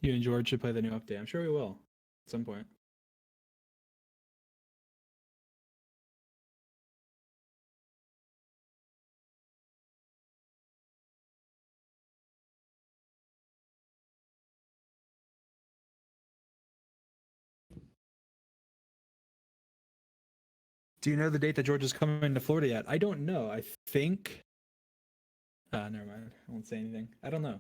You and George should play the new update. I'm sure we will at some point. Do you know the date that George is coming to Florida yet? I don't know. I think. Never mind. I won't say anything. I don't know.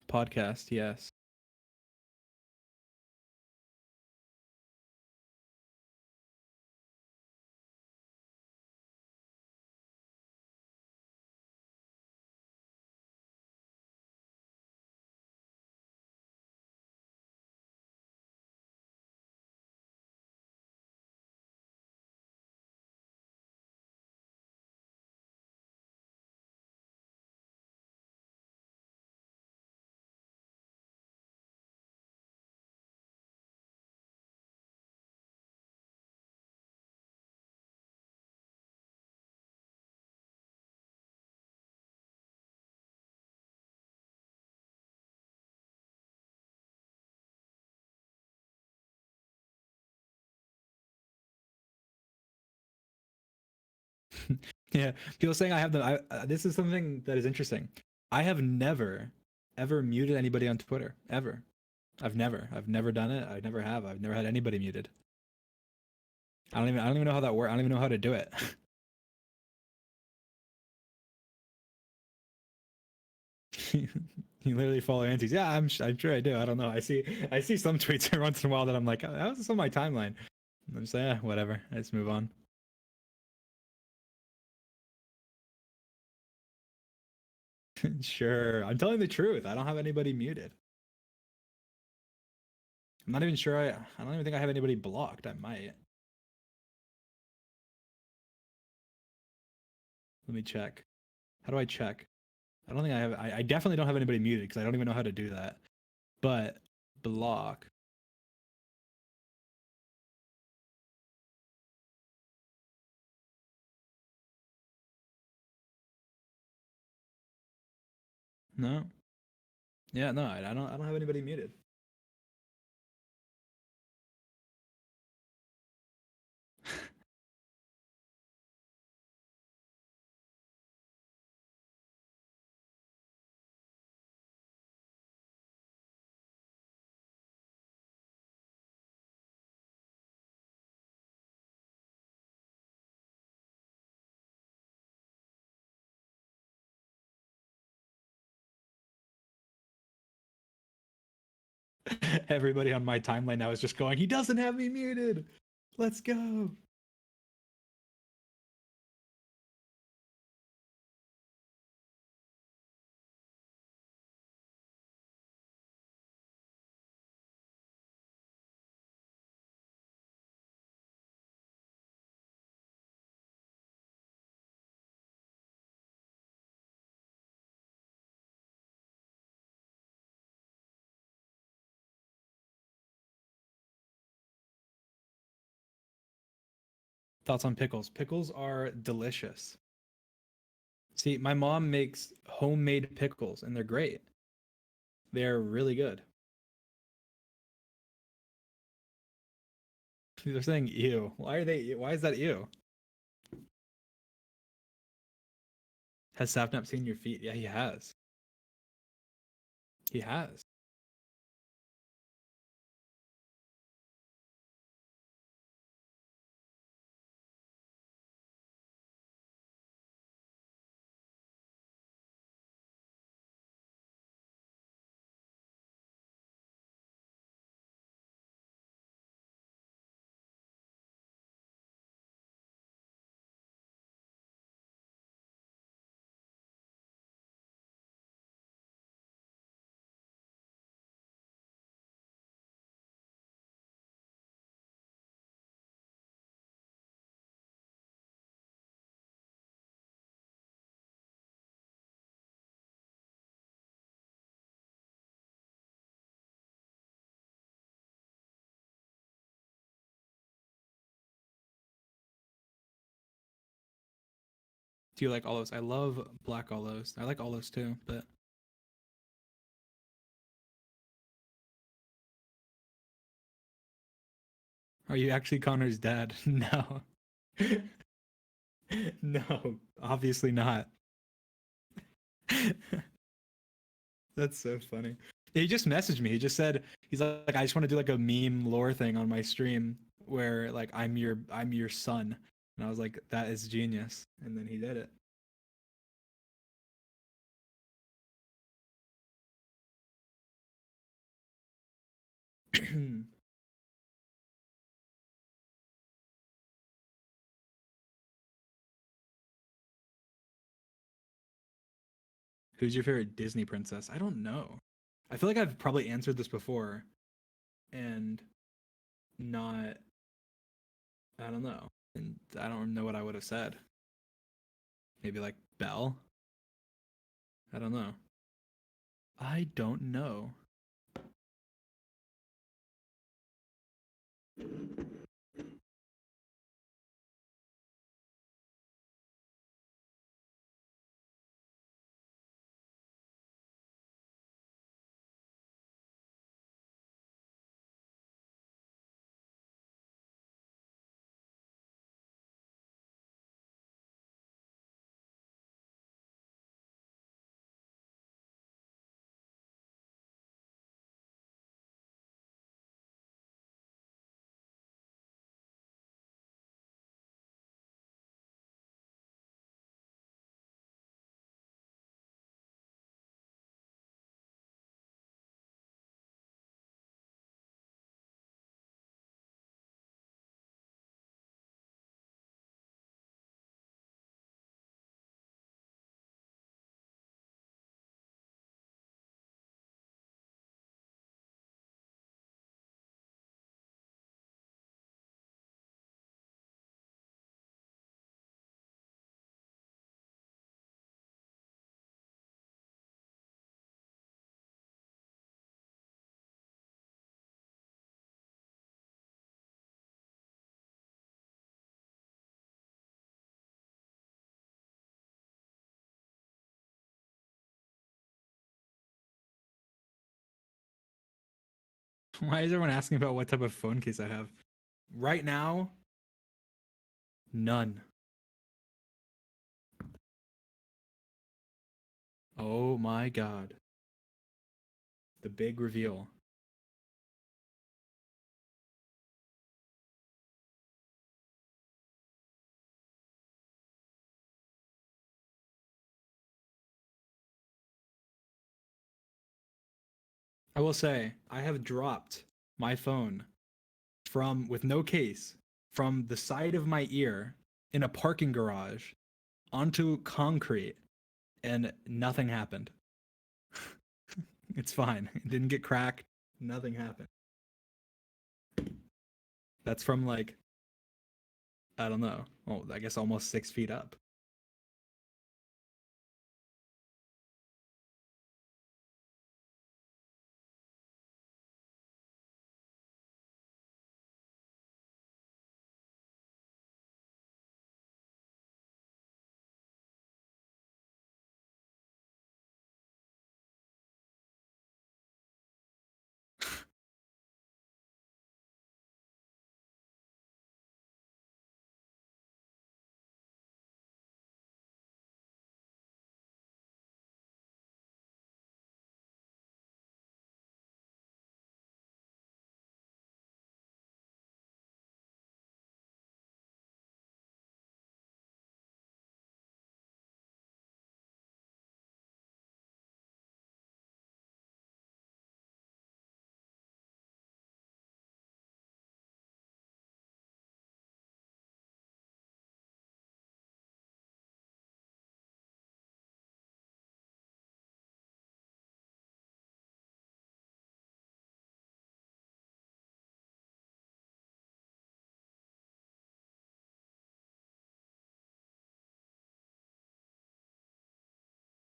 Podcast, yes. Yeah, people saying I have them. This is something that is interesting. I have never, ever muted anybody on Twitter ever. I've never done it. I never have. I've never had anybody muted. I don't even know how that works. I don't even know how to do it. You literally follow antics. Yeah, I'm sure I do. I don't know. I see some tweets every once in a while that I'm like, oh, that was on my timeline. I'm just like, yeah, whatever. Let's move on. Sure, I'm telling the truth. I don't have anybody muted. I'm not even sure. I don't even think I have anybody blocked. I might. Let me check. How do I check? I don't think I have. I definitely don't have anybody muted because I don't even know how to do that. But block. No. Yeah, no. I don't. I don't have anybody muted. Everybody on my timeline now is just going. He doesn't have me muted. Let's go. Thoughts on pickles? Pickles are delicious. See, my mom makes homemade pickles and they're great. They're really good. They're saying ew. Why are they? Why is that ew? Has Sapnap seen your feet? Yeah, he has. He has. Do you like olives? I love black olives. I like olives too, but are you actually Connor's dad? No. No, obviously not. That's so funny. He just messaged me. He just said he's like I just want to do like a meme lore thing on my stream where like I'm your son. And I was like that is genius. And then he did it. Who's your favorite Disney princess? I don't know. I feel like I've probably answered this before and not I don't know. And I don't know what I would have said. Maybe like Belle? I don't know. I don't know. Why is everyone asking about what type of phone case I have? Right now, none. Oh my god. The big reveal. I will say, I have dropped my phone from with no case from the side of my ear in a parking garage onto concrete and nothing happened. It's fine. It didn't get cracked. Nothing happened. That's from like, I don't know. Oh, I guess almost 6 feet up.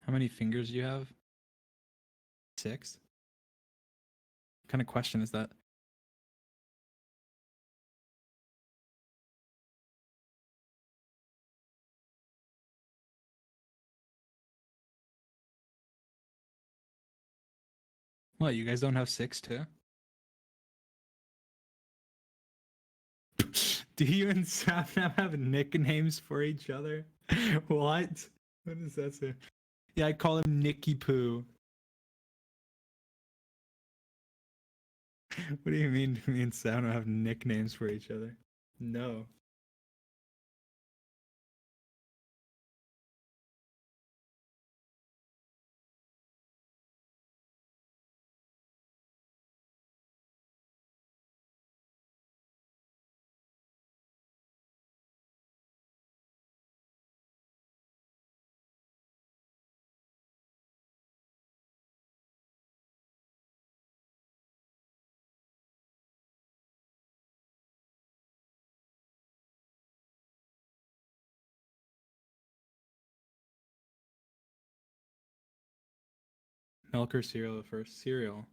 How many fingers do you have? Six? What kind of question is that? What, you guys don't have six too? Do you and Sapnap have nicknames for each other? What? What does that say? Yeah, I call him Nicky Poo. What do you mean me and Sapnap have nicknames for each other? No. Milk or cereal first? Cereal,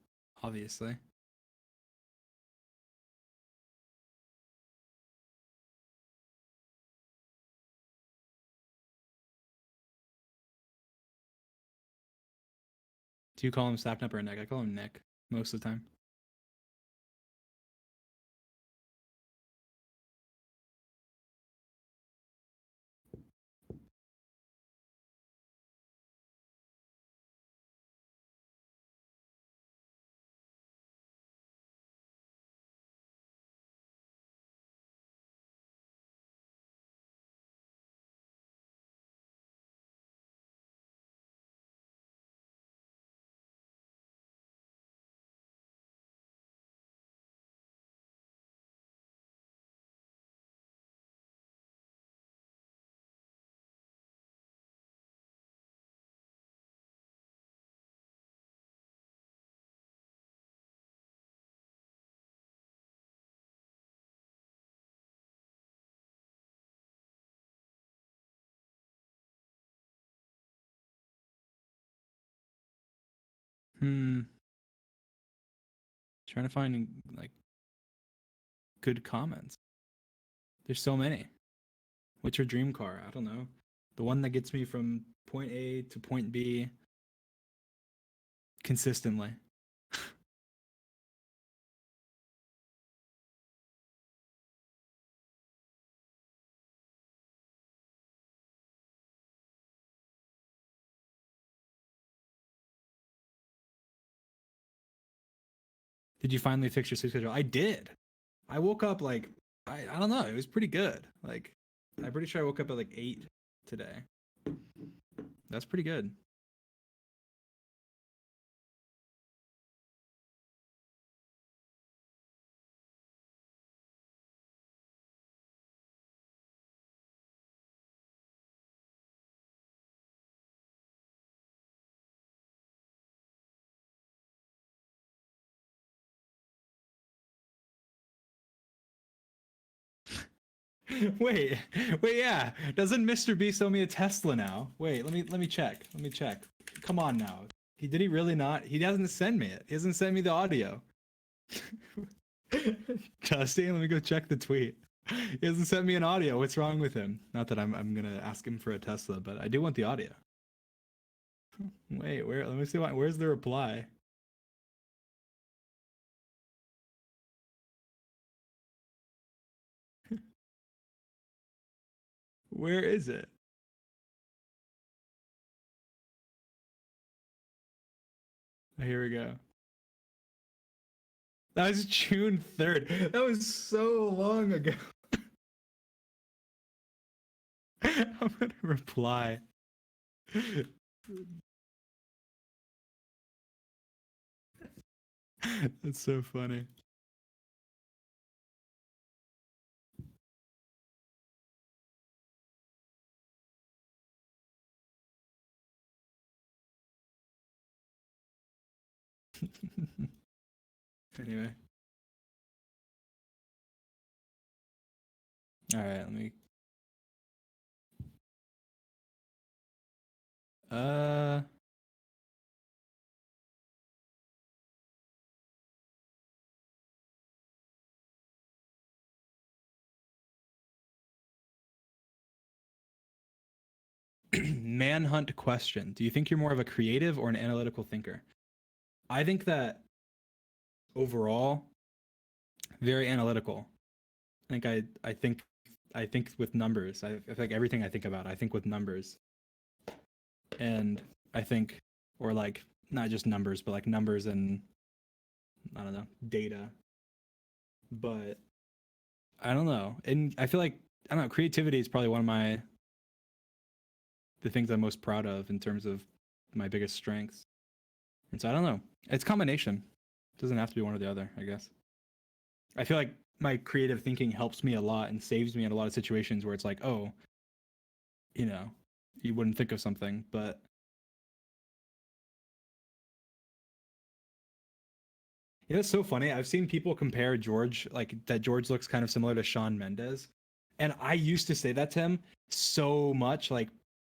obviously. Do you call him Sapnap or Nick? I call him Nick most of the time. Hmm. Trying to find like good comments. There's so many. What's your dream car? I don't know. The one that gets me from point A to point B consistently. Did you finally fix your sleep schedule? I did. I woke up like I don't know. It was pretty good. Like I'm pretty sure I woke up at like 8 today. That's pretty good. wait, wait, yeah. Doesn't Mr. Beast owe me a Tesla now? Wait, let me check. Let me check. Come on now. He really not? He doesn't send me it. He hasn't sent me the audio. Dusty, let me go check the tweet. He hasn't sent me an audio. What's wrong with him? Not that I'm gonna ask him for a Tesla, but I do want the audio. Wait, where? Let me see. Where's the reply? Where is it? Here we go. That was June 3rd. That was so long ago. I'm gonna reply. That's so funny. Anyway, all right. Let me. Uh, manhunt question. Do you think you're more of a creative or an analytical thinker? I think that overall, very analytical. I think I think with numbers. I feel like everything I think about, I think with numbers. And I think, or like not just numbers, but like numbers and I don't know, data. But I don't know. And I feel like I don't know, creativity is probably one of my the things I'm most proud of in terms of my biggest strengths. And so I don't know. It's combination. It doesn't have to be one or the other, I guess. I feel like my creative thinking helps me a lot and saves me in a lot of situations where it's like, oh, you know, you wouldn't think of something, but you know, it's so funny. I've seen people compare George, like that George looks kind of similar to Sean Mendes. And I used to say that to him so much, like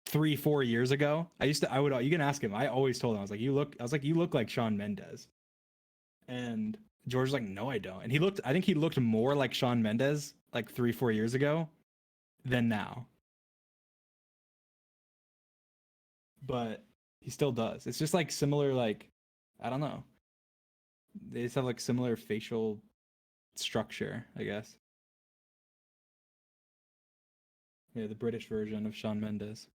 3, 4 years ago. I would, you can ask him. I always told him, I was like, you look like Sean Mendes. And George's like, no, I don't. And I think he looked more like Sean Mendes like 3, 4 years ago than now. But he still does. It's just like similar, like, I don't know. They just have like similar facial structure, I guess. Yeah, the British version of Shawn Mendes.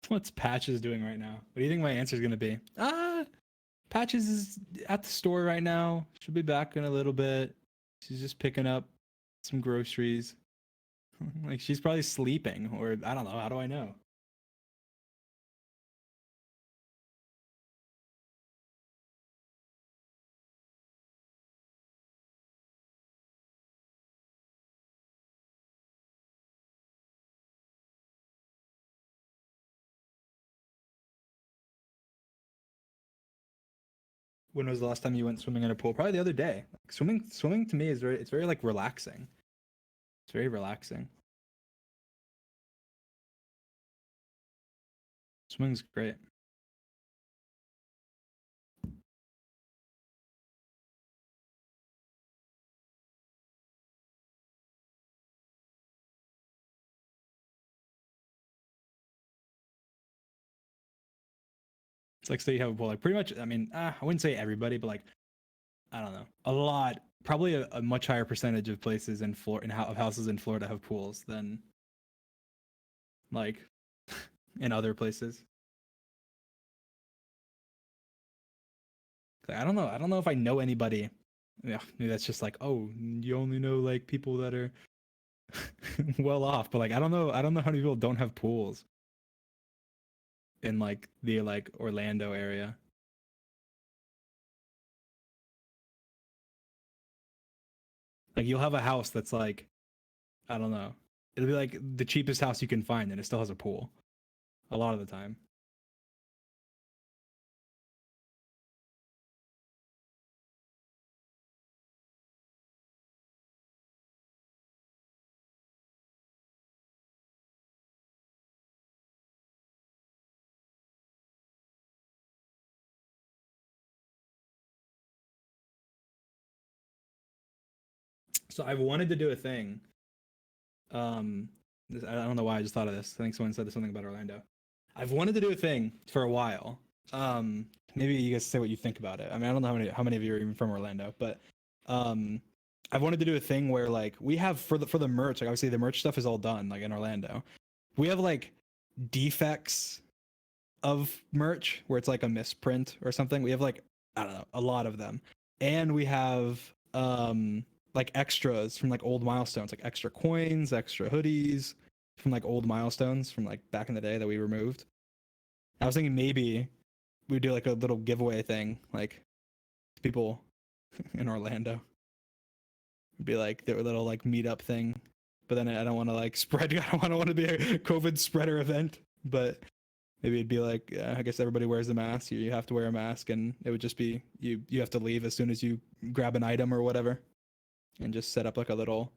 What's Patches doing right now? What do you think my answer is gonna be? Patches is at the store right now. She'll be back in a little bit. She's just picking up some groceries. Like she's probably sleeping, or I don't know. How do I know? When was the last time you went swimming in a pool? Probably the other day. Like, swimming to me is it's very like relaxing. It's very relaxing. Swimming's great. It's like say you have a pool. Like pretty much. I mean, I wouldn't say everybody, but like I don't know, a lot. Probably a much higher percentage of places in Florida, of houses in Florida have pools than like in other places. I don't know. I don't know if I know anybody. Yeah, maybe that's just like, oh, you only know like people that are well off. But like, I don't know. I don't know how many people don't have pools in like the like Orlando area. Like, you'll have a house that's like, I don't know. It'll be like the cheapest house you can find, and it still has a pool. A lot of the time. So I've wanted to do a thing. Um, I don't know why I just thought of this. I think someone said something about Orlando. I've wanted to do a thing for a while. Maybe you guys say what you think about it. I mean, I don't know how many of you are even from Orlando, but um, I've wanted to do a thing where like we have for the merch. Like obviously the merch stuff is all done like in Orlando. We have like defects of merch where it's like a misprint or something. We have like I don't know a lot of them, and we have like extras from like old milestones, like extra coins, extra hoodies from like old milestones from like back in the day that we removed. I was thinking maybe we do like a little giveaway thing, like people in Orlando. It'd be like their little like meetup thing. But then I don't want to like spread. I don't want to be a COVID spreader event. But maybe it'd be like I guess everybody wears a mask. You have to wear a mask, and it would just be you have to leave as soon as you grab an item or whatever, and just set up like a little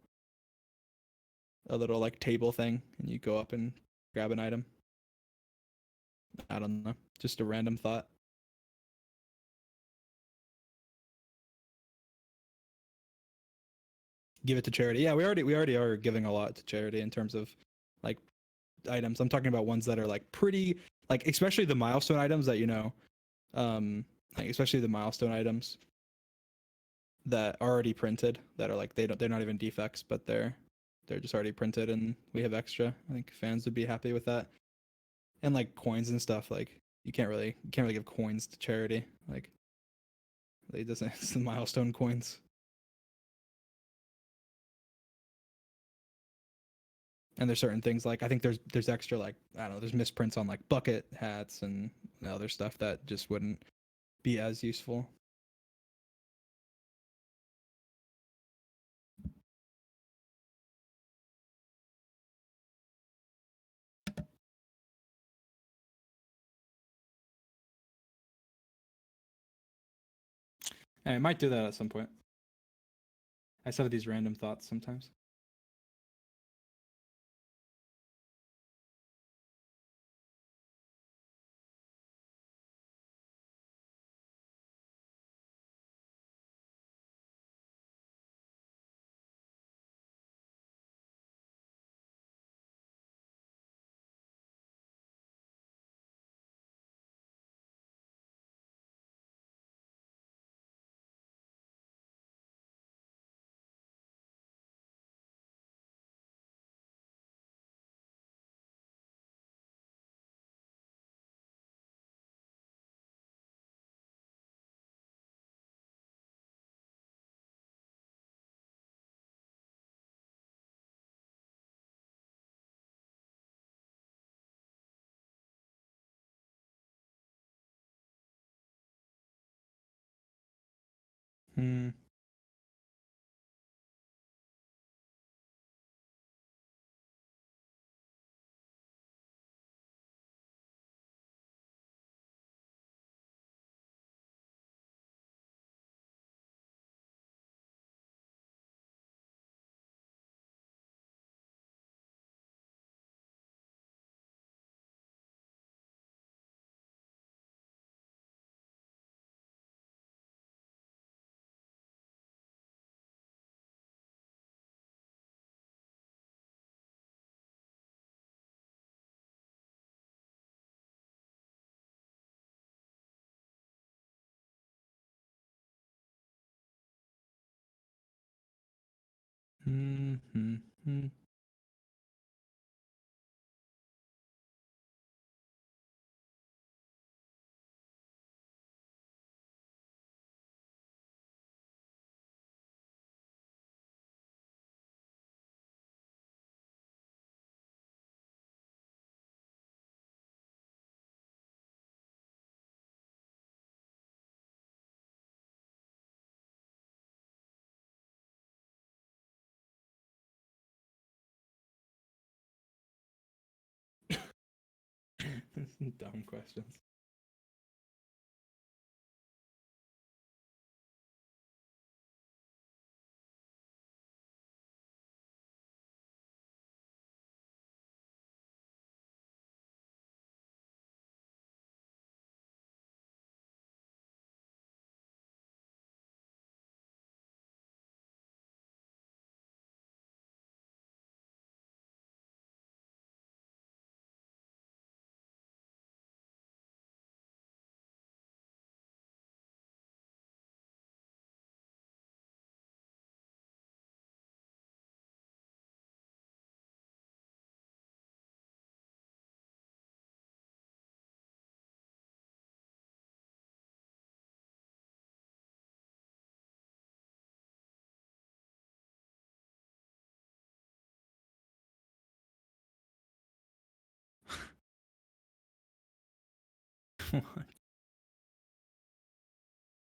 like table thing, and you go up and grab an item. I don't know. Just a random thought. Give it to charity. Yeah, we already are giving a lot to charity in terms of like items. I'm talking about ones that are like pretty, like especially the milestone items that um, like especially the milestone items that are already printed that are like they're not even defects, but they're just already printed and we have extra. I think fans would be happy with that. And like coins and stuff, like you can't really give coins to charity. Like it doesn't it's the milestone coins. And there's certain things like I think there's extra like I don't know there's misprints on like bucket hats and other stuff that just wouldn't be as useful. And I might do that at some point. I just have these random thoughts sometimes. Hmm. Hmm. Hmm. Hmm. Dumb questions.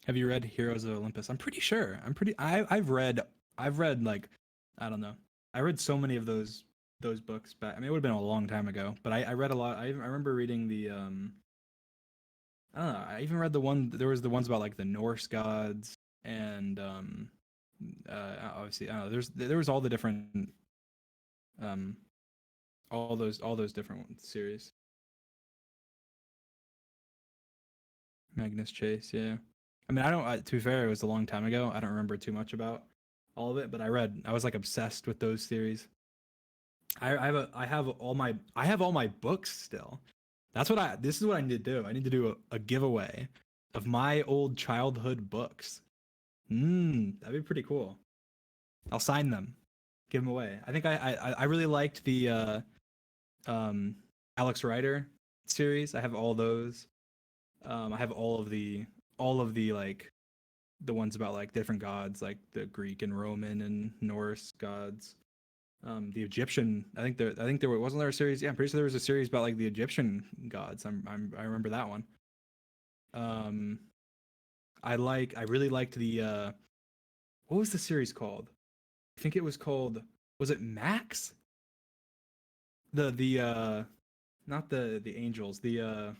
Have you read Heroes of Olympus? I'm pretty sure. I've read like I don't know. I read so many of those books back. I mean, it would have been a long time ago, but I read a lot. I remember reading the I don't know. I even read the one. There was the ones about like the Norse gods and obviously I don't know. There was all the different um all those different series. Magnus Chase, yeah. I mean, I don't. To be fair, it was a long time ago. I don't remember too much about all of it, but I read. I was like obsessed with those series. I have all my books still. That's what I. This is what I need to do. I need to do a giveaway of my old childhood books. That'd be pretty cool. I'll sign them, give them away. I think I really liked the um Alex Rider series. I have all those. I have all of the like the ones about like different gods, like the Greek and Roman and Norse gods. The Egyptian. I think there wasn't there a series. Yeah, I'm pretty sure there was a series about like the Egyptian gods. I remember that one. Um, I really liked the what was the series called? I think it was called, was it Max? The not the angels. The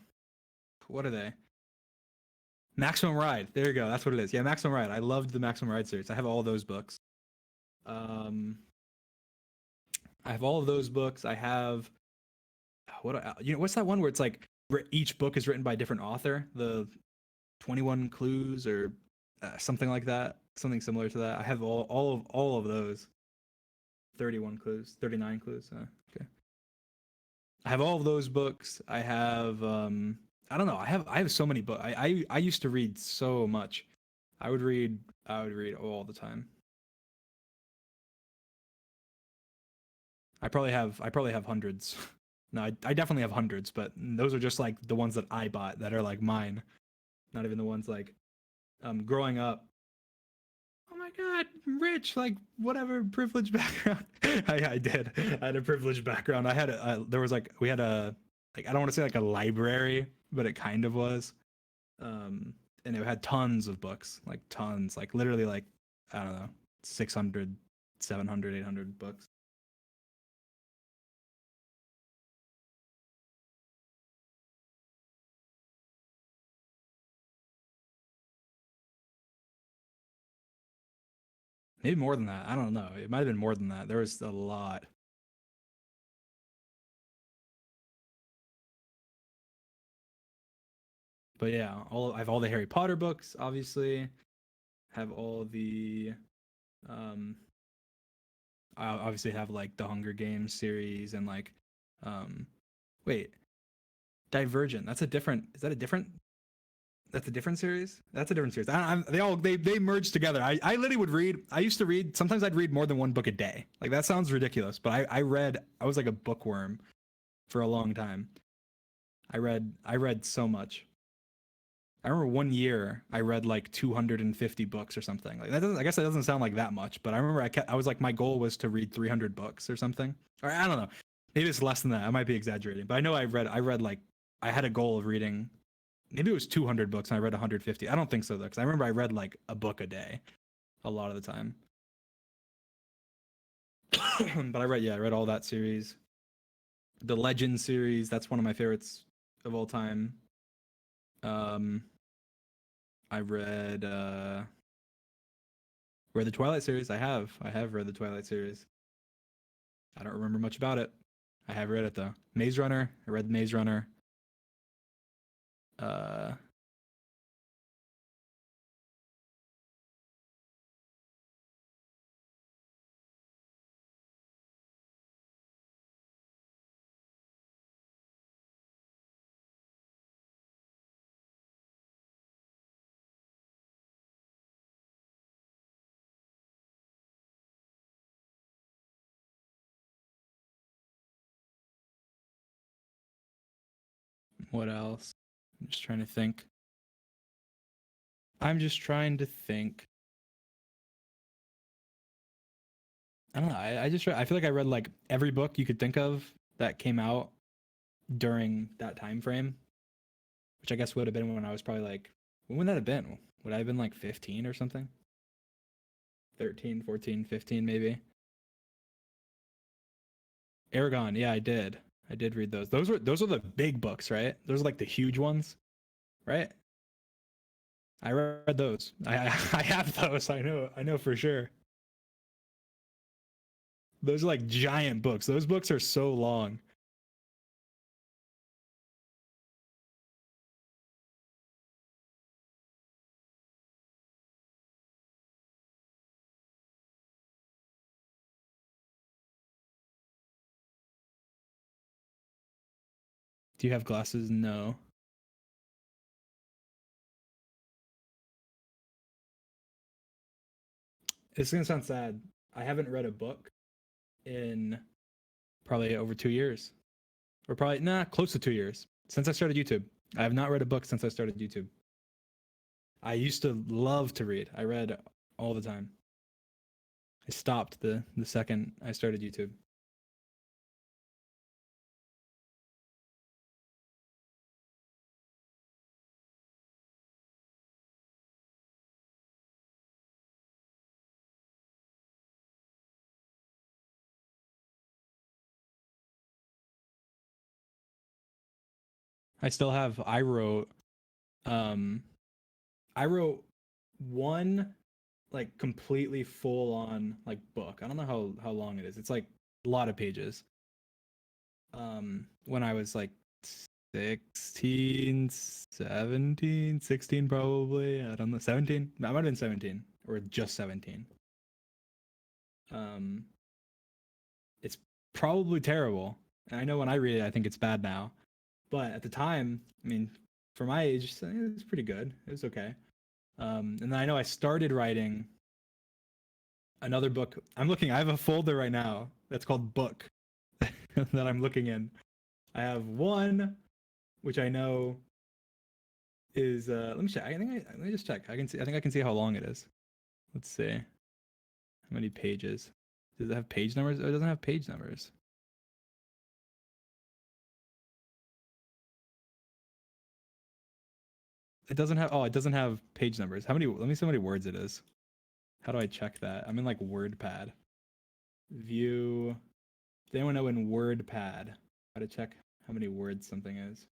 what are they? Maximum Ride. There you go. That's what it is. Yeah, Maximum Ride. I loved the Maximum Ride series. I have all those books. Um, I have all of those books. I have what's that one where it's like each book is written by a different author? The 21 Clues or something like that. Something similar to that. I have all of those. 31 clues, 39 clues. Okay. I have all of those books. I have I don't know. I have so many books. I used to read so much. I would read all the time. I probably have hundreds. No, I definitely have hundreds, but those are just like the ones that I bought that are like mine. Not even the ones like growing up. Oh my god, I'm rich, like whatever, privileged background. I did. I had a privileged background. I had there was like we had a like I don't want to say like a library, but it kind of was. Um and it had tons of books, like tons, like literally like I don't know, 600, 700, 800 books. Maybe more than that. I don't know. It might have been more than that. There was a lot. But yeah, all I have all the Harry Potter books, obviously. Have all the um I obviously have like the Hunger Games series and like um wait, Divergent. That's a different is that a different that's a different series? That's a different series. They merged together. I literally would read. I used to read. Sometimes I'd read more than one book a day. Like that sounds ridiculous, but I read. I was like a bookworm for a long time. I read so much. I remember one year I read like 250 books or something. Like that doesn't. I guess that doesn't sound like that much, but I remember I was like my goal was to read 300 books or something. Or I don't know. Maybe it's less than that. I might be exaggerating, but I know I read like I had a goal of reading. Maybe it was 200 books and I read 150. I don't think so though, because I remember I read like a book a day a lot of the time. But I read all that series. The Legend series, that's one of my favorites of all time. Um, I read the Twilight series. I have read the Twilight series. I don't remember much about it. I have read it though. Maze Runner. I read Maze Runner. Uh, what else? I'm just trying to think. I'm just trying to think. I don't know. I feel like I read like every book you could think of that came out during that time frame, which I guess would have been when I was probably like, when would that have been? Would I have been like 15 or something? 13, 14, 15 maybe. Aragon, yeah, I did. I did read those. Those were the big books, right? Those are like the huge ones, right? I read those. I have those. I know for sure. Those are like giant books. Those books are so long. Do you have glasses? No. It's gonna sound sad. I haven't read a book in probably over 2 years, or probably close to 2 years since I started YouTube. I have not read a book since I started YouTube. I used to love to read. I read all the time. I stopped the second I started YouTube. I still have. Um, I wrote one like completely full on like book. I don't know how long it is. It's like a lot of pages. When I was like 16, 17, 16 probably. I don't know. 17. I might have been 17 or just 17. Um, it's probably terrible. And I know when I read it, I think it's bad now. But at the time, I mean, for my age, it was pretty good. It was okay. And then I know I started writing another book. I have a folder right now that's called book that I'm looking in. I have one, which I know is, let me check. Let me just check. I think I can see how long it is. Let's see. How many pages? Does it have page numbers? Oh, it doesn't have page numbers. It doesn't have page numbers. Let me see how many words it is. How do I check that? I'm in like WordPad. View. Does anyone know in WordPad how to check how many words something is?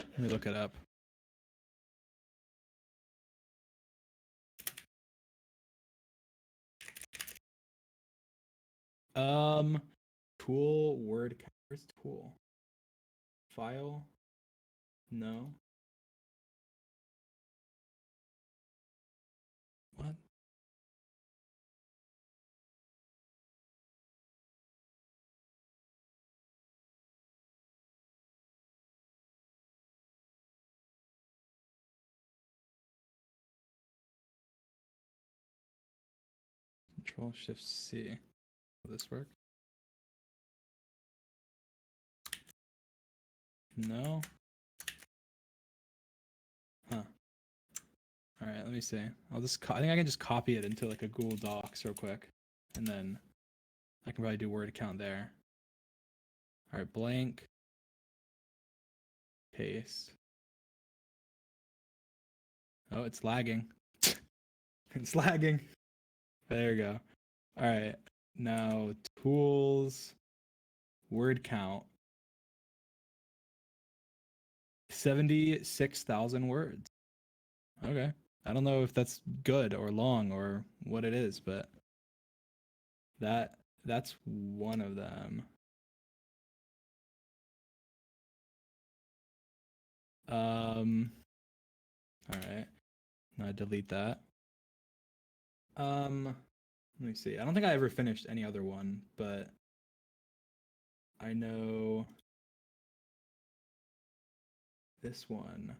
Let me look it up. Um, tool, word, where's tool? File? No. What? Control Shift C. Will this work? No. Huh. All right, let me see. I think I can just copy it into like a Google Docs real quick, and then I can probably do word count there. All right, blank. Paste. Oh, it's lagging. It's lagging. There you go. All right. Now tools, word count. 76,000 words. Okay. I don't know if that's good or long or what it is, but that's one of them. All right. Now I delete that. Let me see. I don't think I ever finished any other one, but I know this one.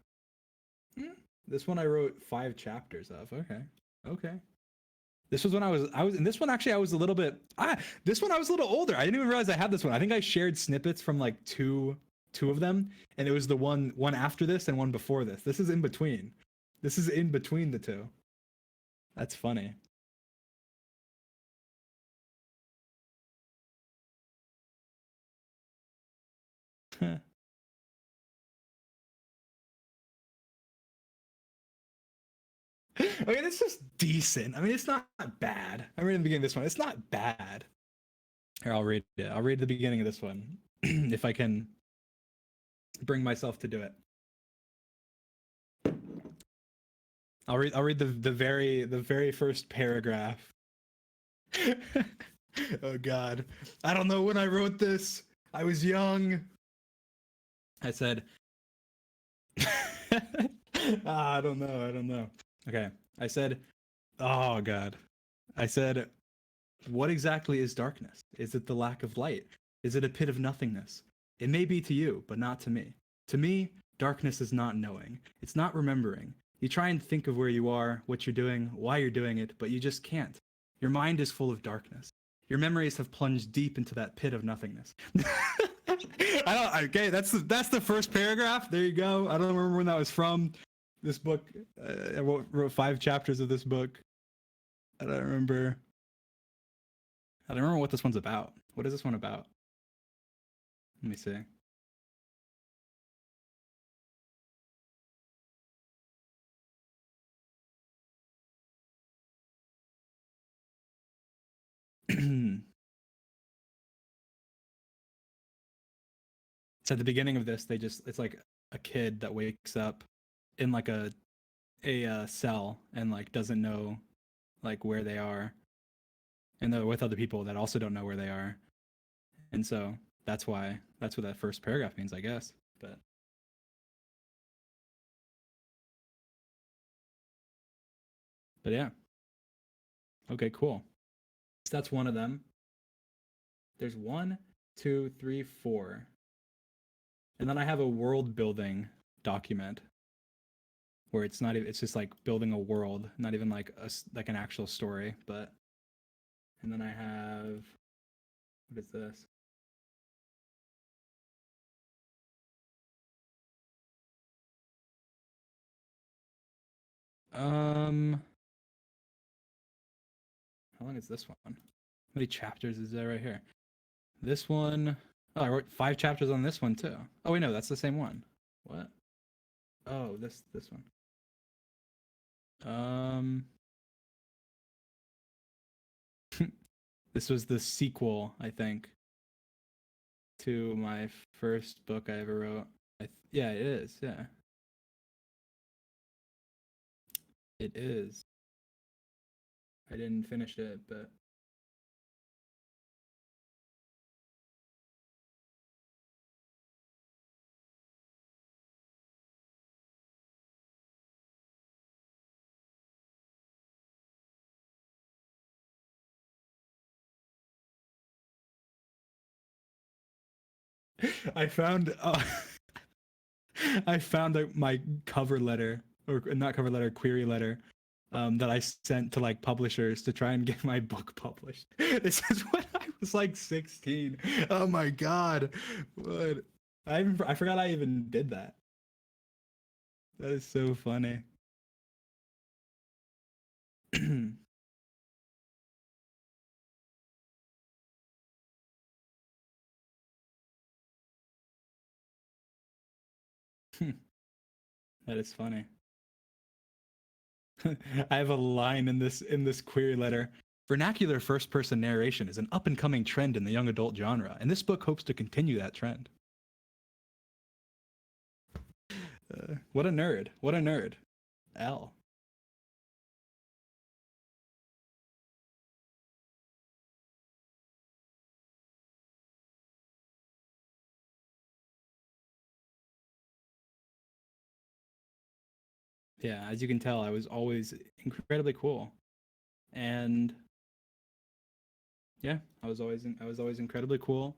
This one I wrote 5 chapters of. Okay. Okay. This was when I was in this one actually I was a little bit this one I was a little older. I didn't even realize I had this one. I think I shared snippets from like two of them, and it was the one after this and one before this. This is in between. This is in between the two. That's funny. Okay, this is decent. I mean, it's not bad. I'm reading the beginning of this one. It's not bad. Here, I'll read it. I'll read the beginning of this one if I can bring myself to do it. I'll read the very first paragraph. Oh God. I don't know when I wrote this. I was young. I said I don't know. Okay. I said, oh God. I said, what exactly is darkness? Is it the lack of light? Is it a pit of nothingness? It may be to you, but not to me. To me, darkness is not knowing. It's not remembering. You try and think of where you are, what you're doing, why you're doing it, but you just can't. Your mind is full of darkness. Your memories have plunged deep into that pit of nothingness. I don't. Okay, that's the first paragraph. There you go. I don't remember when that was from. This book. I wrote 5 chapters of this book. I don't remember. I don't remember what this one's about. What is this one about? Let me see. So at the beginning of this, it's like a kid that wakes up in like a cell and like doesn't know like where they are, and they're with other people that also don't know where they are, and so that's what that first paragraph means, I guess. But yeah, okay, cool. So that's one of them. There's one, two, three, four, and then I have a world building document where it's not even, it's just like building a world, not even like like an actual story. But and then I have, what is this? Um, how long is this one? How many chapters is there right here? This one, oh, I wrote 5 chapters on this one too. Oh wait, no, that's the same one. What? Oh, this one. Um, this was the sequel, I think, to my first book I ever wrote. Yeah, it is. Yeah, it is. I didn't finish it, but I found I found my cover letter, or not cover letter, query letter, that I sent to like publishers to try and get my book published. This is when I was like 16. Oh my god, what? I forgot I even did that. That is so funny. That is funny. I have a line in this query letter. Vernacular first person narration is an up and coming trend in the young adult genre, and this book hopes to continue that trend. What a nerd. What a nerd. L. Yeah, as you can tell, I was always incredibly cool. And yeah, I was always incredibly cool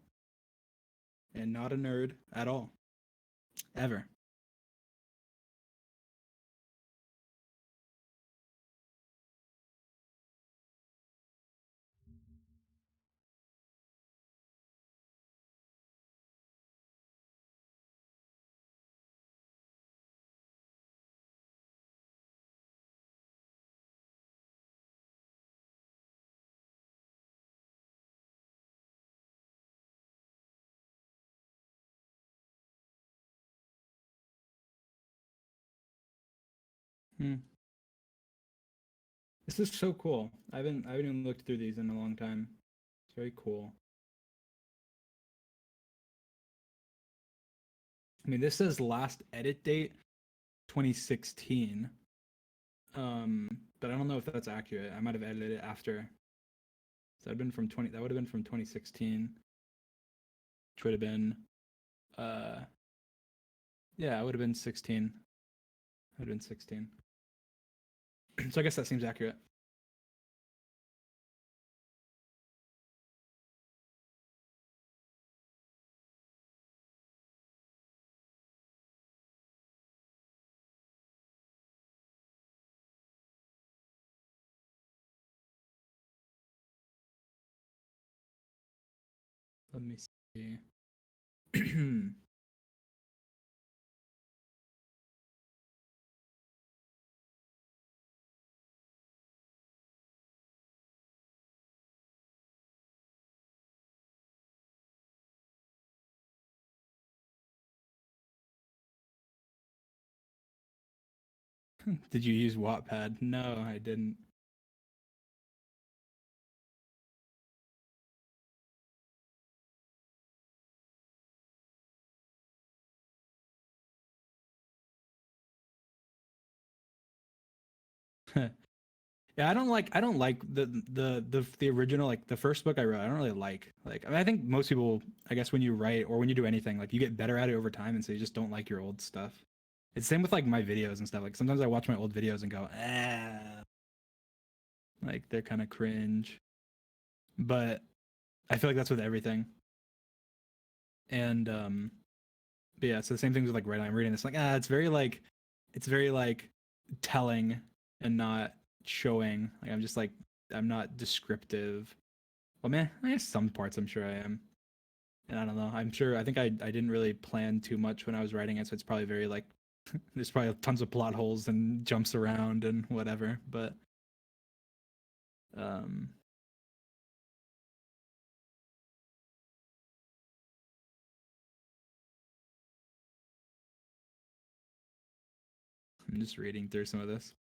and not a nerd at all. Ever. Hmm. This is so cool. I haven't even looked through these in a long time. It's very cool. I mean, this says last edit date 2016. But I don't know if that's accurate. I might have edited it after. So that would have been from 2016, which would have been uh yeah, it would have been 16. It would have been 16. So I guess that seems accurate. Let me see. Did you use Wattpad? No, I didn't. Yeah, I don't like the original, like the first book I wrote. I don't really like I mean, I think most people, I guess, when you write or when you do anything, like you get better at it over time, and so you just don't like your old stuff. It's same with like my videos and stuff. Like sometimes I watch my old videos and go, like they're kind of cringe. But I feel like that's with everything. And but yeah, so the same things with like writing. I'm reading this like it's very like telling and not showing. Like I'm just like I'm not descriptive. Well, man, I guess some parts I'm sure I am. And I don't know. I'm sure I think I didn't really plan too much when I was writing it, so it's probably very like there's probably tons of plot holes and jumps around and whatever. But um I'm just reading through some of this.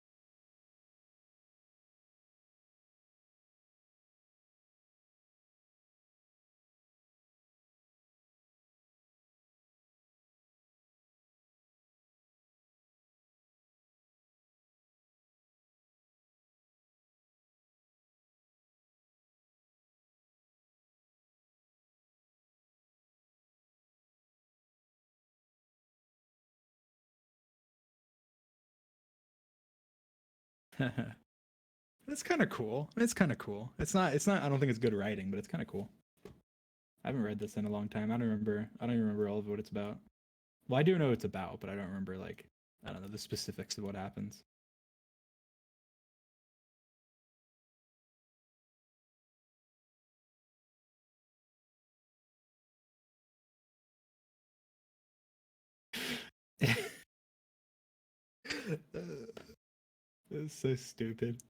That's kind of cool. It's kind of cool. It's not I don't think it's good writing, but it's kind of cool. I haven't read this in a long time. I don't even remember all of what it's about. Well, I do know what it's about, but I don't remember like I don't know the specifics of what happens. It's so stupid.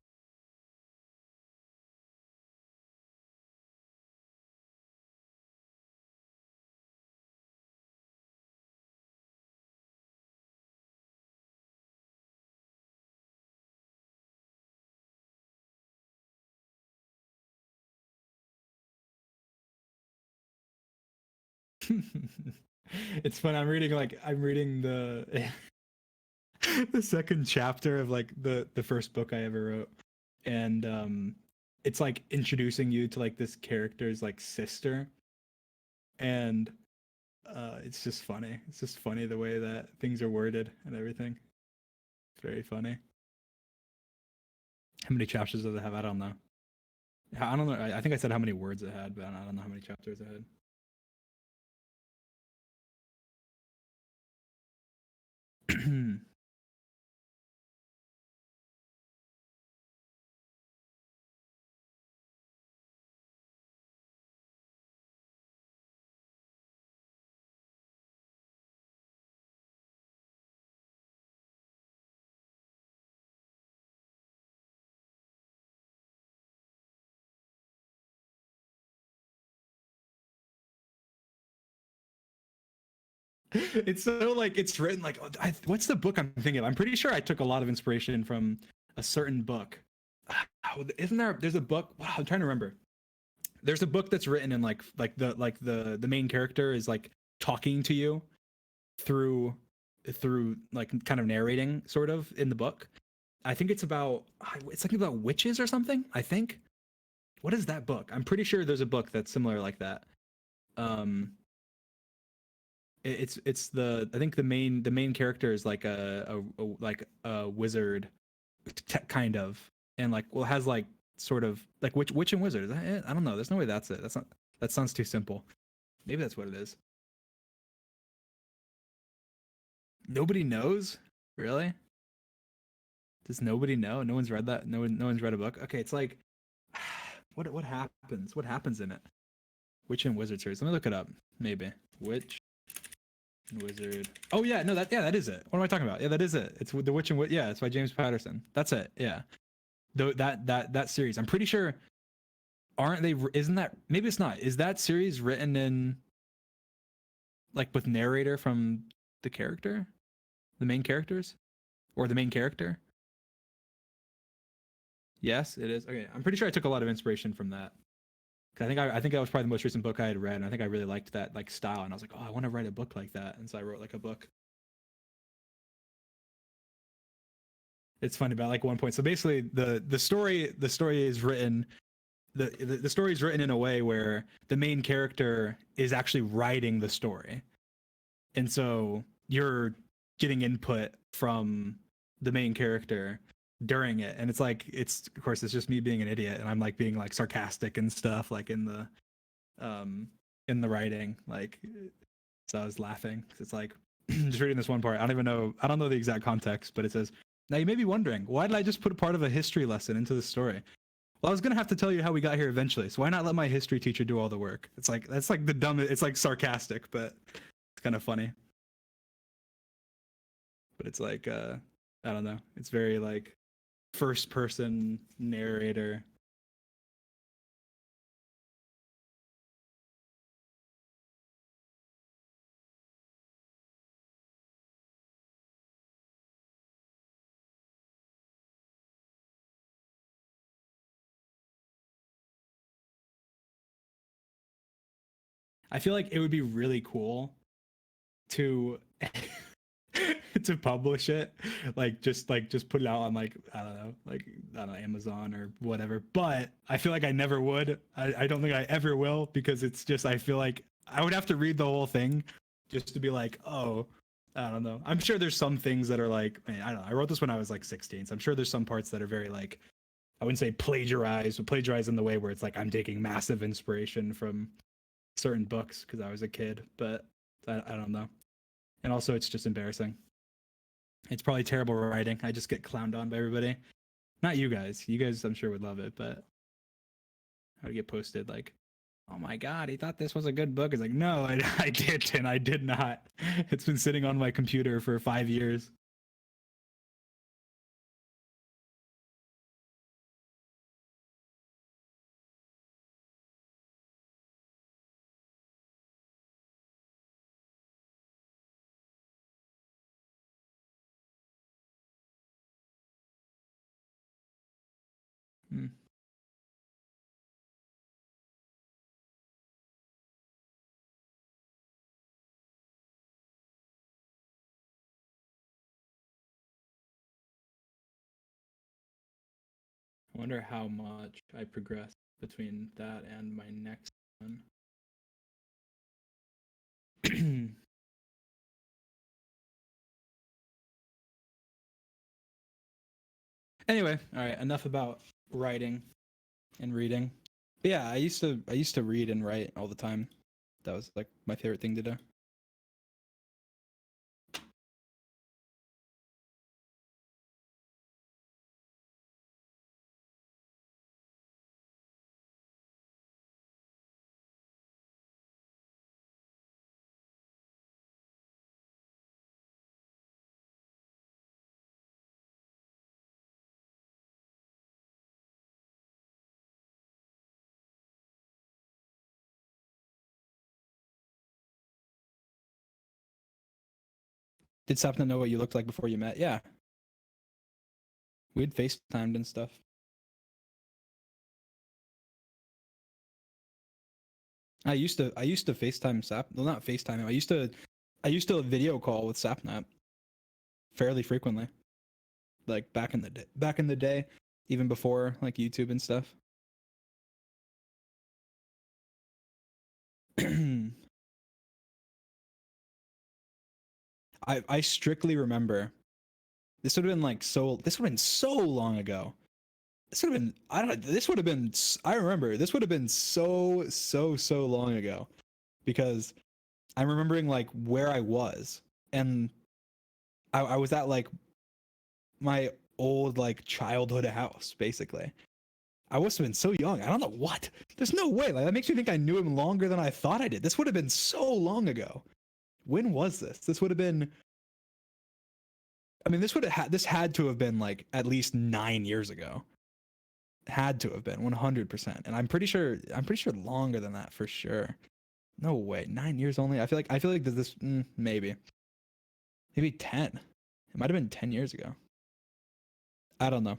It's fun. I'm reading the the second chapter of like the first book I ever wrote, and it's like introducing you to like this character's like sister, and it's just funny. It's just funny the way that things are worded and everything. It's very funny. How many chapters does it have? I don't know. I don't know. I think I said how many words it had, but I don't know how many chapters it had. It's so like it's written like what's the book I'm thinking of? I'm pretty sure I took a lot of inspiration from a certain book. Isn't there? There's a book. Wow, I'm trying to remember. There's a book that's written in like the main character is like talking to you through like kind of narrating sort of in the book. I think it's something about witches or something. I think. What is that book? I'm pretty sure there's a book that's similar like that. Um, it's the I think the main character is like like a wizard kind of, and like well has like sort of like witch and wizard. Is that it? I don't know. There's no way that's it. That's not that sounds too simple. Maybe that's what it is. Nobody knows? Really? Does nobody know? No one's read that. No one's read a book. Okay, it's like what happens? What happens in it? Witch and Wizard series. Let me look it up. Maybe Witch and Wizard. Oh yeah, no, that is it. What am I talking about? Yeah, that is it. It's the Witch and Yeah, it's by James Patterson. That's it. Yeah, that series. I'm pretty sure. Aren't they? Isn't that? Maybe it's not. Is that series written in like with narrator from the character, the main characters, or the main character? Yes, it is. Okay, I'm pretty sure I took a lot of inspiration from that. I think that was probably the most recent book I had read, and I think I really liked that like style, and I was like, oh, I want to write a book like that, and so I wrote like a book. It's funny about like one point. So basically, the story is written. The story is written in a way where the main character is actually writing the story, and so you're getting input from the main character during it, and it's like it's of course it's just me being an idiot, and I'm like being like sarcastic and stuff like um in the writing, like, so I was laughing. It's like just reading this one part. I don't know the exact context, but it says, now you may be wondering, why did I just put a part of a history lesson into the story? Well, I was gonna have to tell you how we got here eventually, so why not let my history teacher do all the work? It's like that's like the dumb. It's like sarcastic, but it's kind of funny. But it's like I don't know. It's very like first person narrator. I feel like it would be really cool to to publish it, like just put it out on like I don't know, Amazon or whatever. But I feel like I never would. I don't think I ever will, because it's just I feel like I would have to read the whole thing just to be like, oh, I don't know. I'm sure there's some things that are like, I don't know. I wrote this when I was like 16, so I'm sure there's some parts that are very like, I wouldn't say plagiarize, but plagiarize in the way where it's like I'm taking massive inspiration from certain books because I was a kid. But I don't know. And also, it's just embarrassing. It's probably terrible writing. I just get clowned on by everybody. Not you guys. You guys, I'm sure, would love it, but I would get posted like, "Oh my god, he thought this was a good book." It's like, no, I didn't. I did not. It's been sitting on my computer for 5 years. Hmm. I wonder how much I progressed between that and my next one. Anyway, all right. Enough about writing and reading. But yeah, I used to read and write all the time. That was like my favorite thing to do. Did Sapna know what you looked like before you met? Yeah, we'd FaceTimed and stuff. I used to FaceTime Sap. Well, not FaceTime him. I used to video call with Sapnap fairly frequently. Like back in the day, even before like YouTube and stuff. I strictly remember this would have been like so. This would have been so long ago. This would have been I don't know. This would have been I remember this would have been so long ago, because I'm remembering like where I was, and I was at like my old like childhood house basically. I must have been so young. I don't know what. There's no way. Like that makes me think I knew him longer than I thought I did. This would have been so long ago. When was this? This would have been. I mean, this had to have been like at least 9 years ago. Had to have been 100%, and I'm pretty sure longer than that for sure. No way, 9 years only. I feel like this maybe 10. It might have been 10 years ago. I don't know.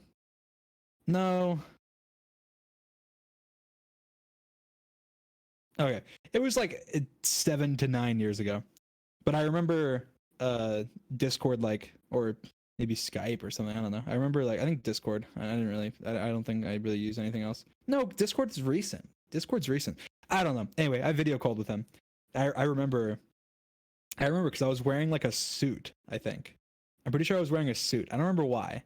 No. Okay, it was like 7 to 9 years ago. But I remember Discord, like, or maybe Skype or something. I don't know. I remember like I think Discord. I didn't really. I don't think I really use anything else. No, Discord's recent. I don't know. Anyway, I video called with him. I remember. I remember because I was wearing like a suit. I think. I'm pretty sure I was wearing a suit. I don't remember why,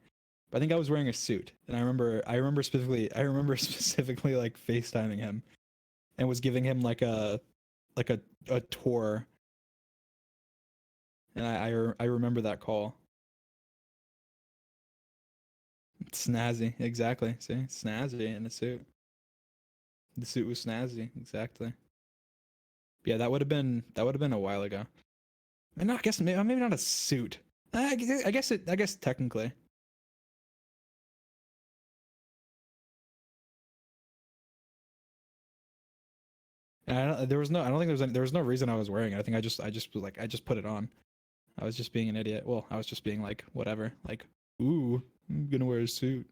but I think I was wearing a suit. And I remember specifically. I remember specifically like FaceTiming him, and was giving him like a tour. And I remember that call. Snazzy, exactly. See, snazzy in a suit. The suit was snazzy, exactly. Yeah, that would have been a while ago. And I guess maybe not a suit. I guess technically. There was no. I don't think there was no reason I was wearing it. I think I just was like I just put it on. I was just being an idiot. Well, I was just being like whatever. Like, ooh, I'm gonna wear a suit.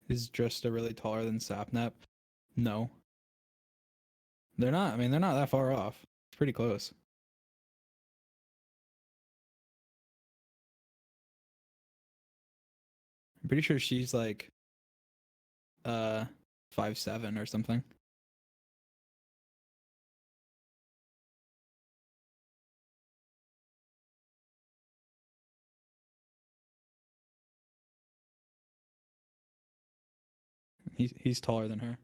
Is Drista really taller than Sapnap? No, they're not. I mean, they're not that far off. It's pretty close. I'm pretty sure she's like uh 5'7" or something. He's taller than her.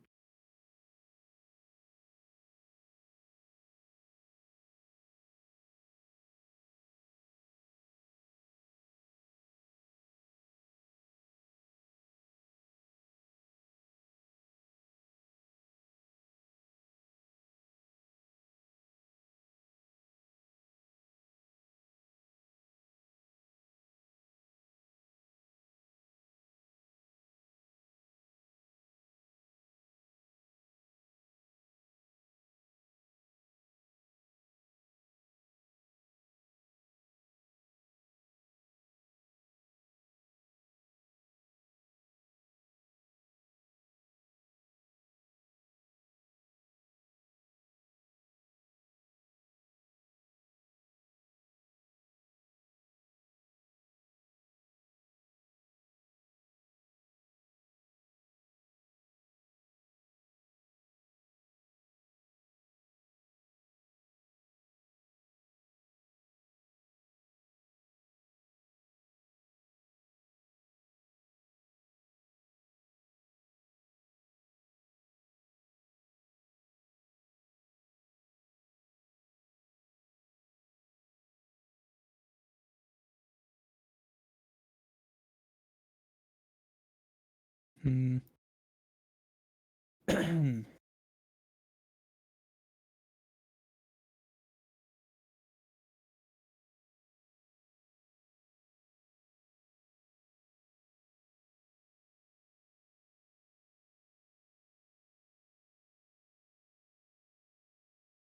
Hmm.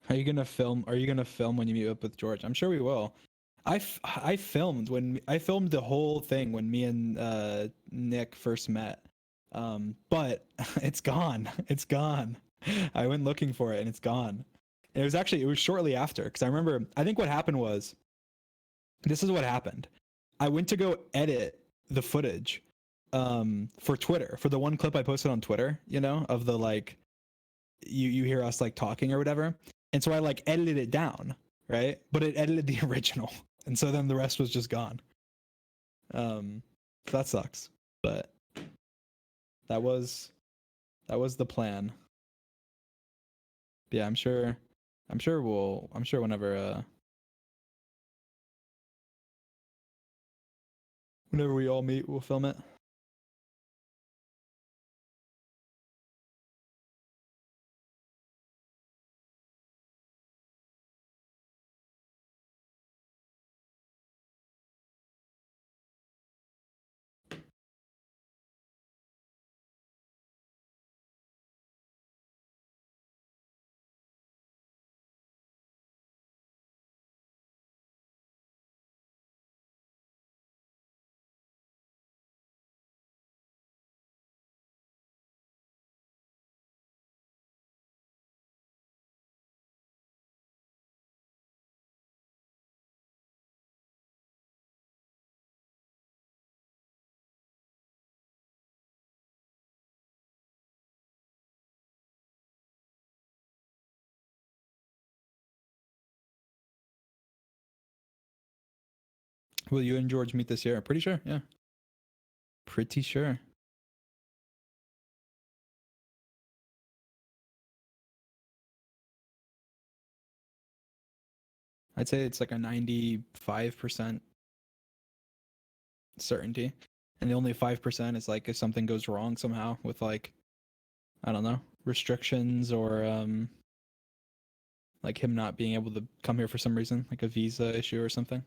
Are you gonna film? Are you gonna film when you meet up with George? I'm sure we will. I filmed when I filmed the whole thing when me and Nick first met. But it's gone. It's gone. I went looking for it and it's gone. And it was shortly after because I remember I think what happened was this is what happened. I went to go edit the footage for Twitter for the one clip I posted on Twitter, you know, of the like you hear us like talking or whatever. And so I like edited it down, right? But it edited the original. And so then the rest was just gone. So that sucks. But That was the plan. But yeah, I'm sure whenever we all meet, we'll film it. Will you and George meet this year? Pretty sure. Yeah. Pretty sure. I'd say it's like a 95% certainty. And the only 5% is like if something goes wrong somehow with like, I don't know, restrictions or like him not being able to come here for some reason, like a visa issue or something,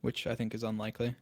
which I think is unlikely.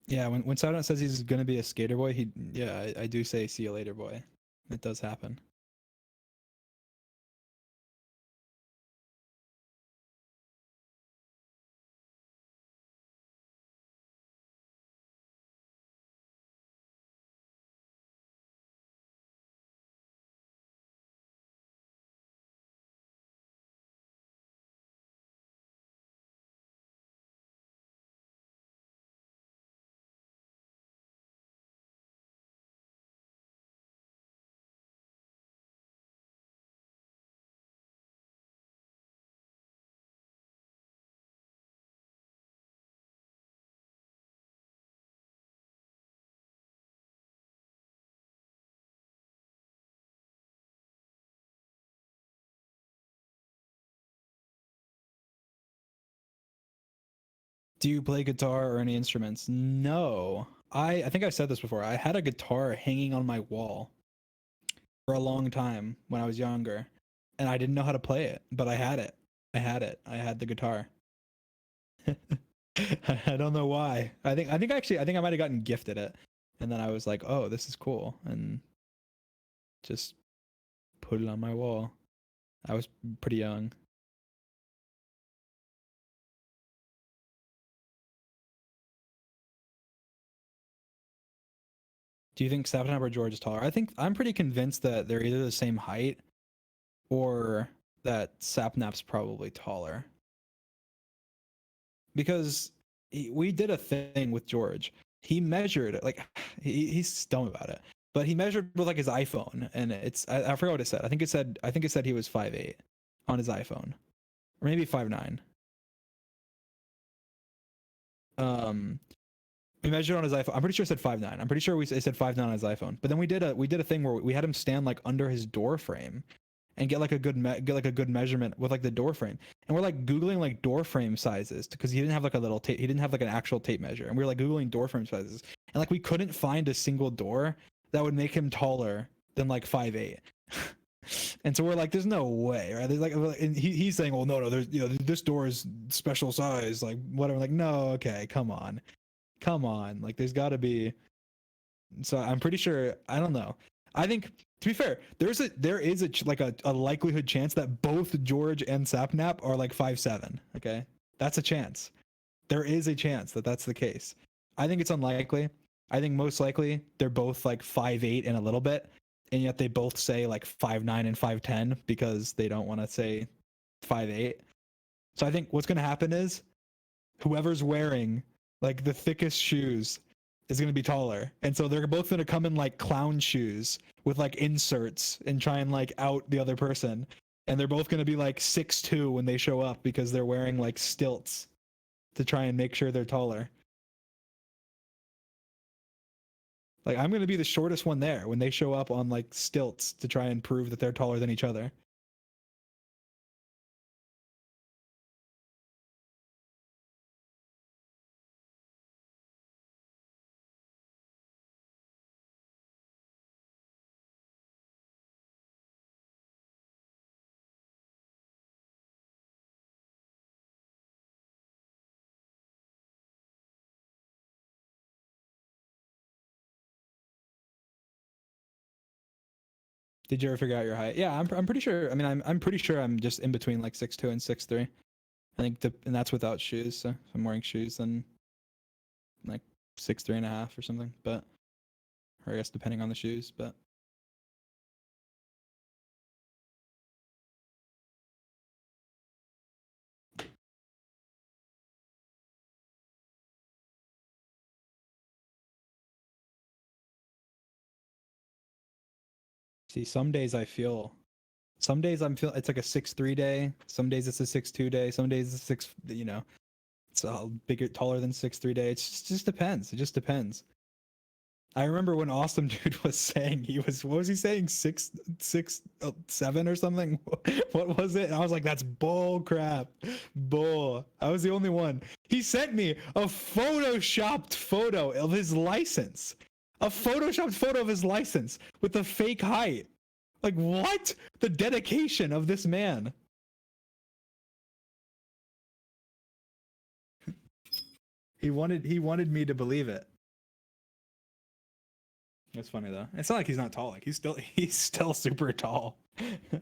Yeah, when Saudon says he's gonna be a skater boy, I do say see you later, boy. It does happen. Do you play guitar or any instruments? No. I think I've said this before. I had a guitar hanging on my wall for a long time when I was younger, and I didn't know how to play it, but I had it. I had it. I had the guitar. I don't know why. I think I might have gotten gifted it, and then I was like, "Oh, this is cool," and just put it on my wall. I was pretty young. Do you think Sapnap or George is taller? I think I'm pretty convinced that they're either the same height or that Sapnap's probably taller. Because we did a thing with George. He measured like he's dumb about it, but he measured with like his iPhone, and I forgot what it said. I think it said he was 5'8" on his iPhone, or maybe 5'9". Um, we measured on his iPhone. I'm pretty sure it said 5'9". I'm pretty sure it said 5'9" on his iPhone. But then we did a thing where we had him stand like under his door frame and get like a good measurement with like the door frame. And we're like googling like door frame sizes because he didn't have like a little tape. He didn't have like an actual tape measure. And we were like googling door frame sizes, and like we couldn't find a single door that would make him taller than like 5'8". And so we're like, there's no way, right? There's like, and he's saying, well, no, there's, this door is special size, like whatever. Like, no, okay, come on, like there's got to be. So I'm pretty sure, I don't know, I think, to be fair, there is like a likelihood chance that both George and Sapnap are like 5'7". Okay, that's a chance. There is a chance that that's the case. I think it's unlikely. I think most likely they're both like 5'8" and a little bit, and yet they both say like 5'9" and 5'10" because they don't want to say 5'8". So I think what's going to happen is whoever's wearing like the thickest shoes is going to be taller. And so they're both going to come in like clown shoes with like inserts and try and like out the other person. And they're both going to be like 6'2" when they show up because they're wearing like stilts to try and make sure they're taller. Like I'm going to be the shortest one there when they show up on like stilts to try and prove that they're taller than each other. Did you ever figure out your height? Yeah, I'm pretty sure. I mean, I'm pretty sure I'm just in between like 6'2" and 6'3". I think and that's without shoes. So if I'm wearing shoes, then like 6'3.5" or something. But or I guess depending on the shoes. But see, some days I'm feel it's like a 6'3" day. Some days it's a 6'2" day. Some days it's it's a bigger, taller than 6'3" day. It just depends. It just depends. I remember when Awesome Dude was saying what was he saying, 6'7" or something? What was it? And I was like, that's bull crap, bull. I was the only one. He sent me a photoshopped photo of his license, a photoshopped photo of his license with a fake height. Like what? The dedication of this man. He wanted me to believe it. It's funny though. It's not like he's not tall. Like he's still super tall. I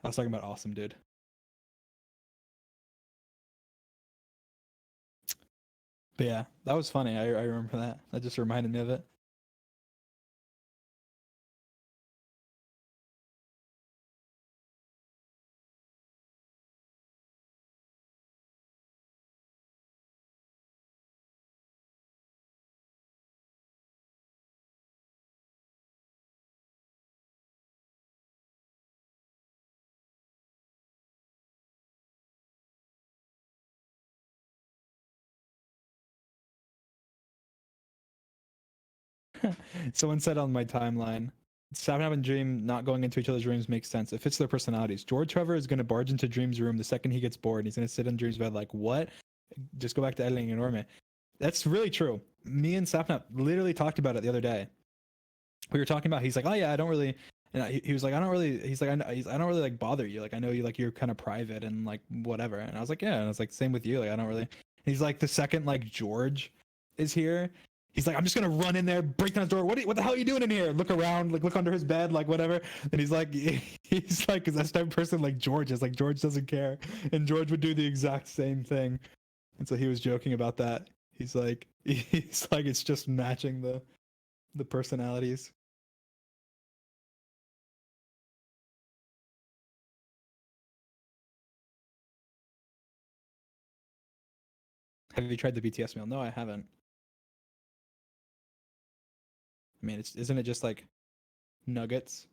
was talking about Awesome Dude. But yeah, that was funny. I remember that. That just reminded me of it. Someone said on my timeline, Sapnap and Dream not going into each other's rooms makes sense. It fits their personalities. George Trevor is going to barge into Dream's room the second he gets bored. And he's going to sit in Dream's bed like, what? Just go back to editing and ignore me. That's really true. Me and Sapnap literally talked about it the other day. We were talking about, he's like, oh yeah, I don't really, and he was like, I don't really, he's like, I don't really like bother you. Like, I know you, like, you're kind of private and like whatever. And I was like, yeah. And I was like, same with you. Like, I don't really, and he's like, the second like George is here, he's like, I'm just gonna run in there, break down his door. What the hell are you doing in here? Look around, like look under his bed, like whatever. And he's like, cause that's the type of person like George is. Like George doesn't care, and George would do the exact same thing. And so he was joking about that. He's like, it's just matching the personalities. Have you tried the BTS meal? No, I haven't. I mean, isn't it just like nuggets?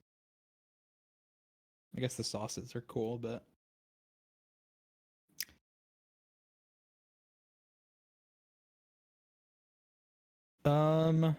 I guess the sauces are cool, but um,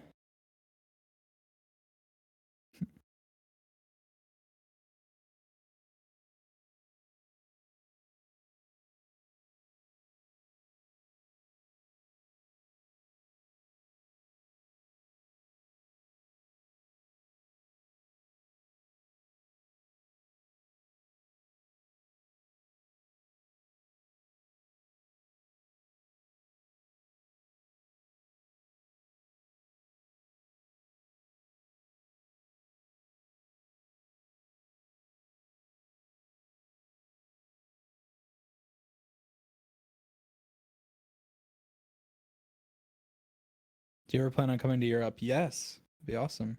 Do you ever plan on coming to Europe? Yes. It'd be awesome.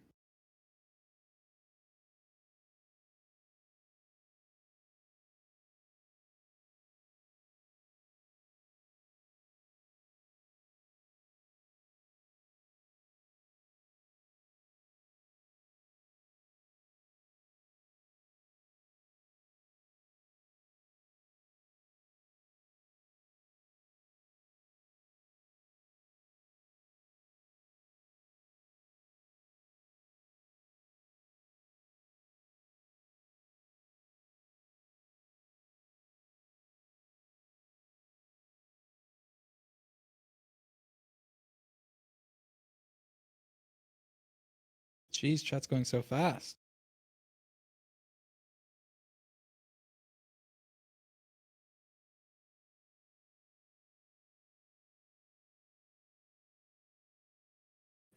Jeez, chat's going so fast.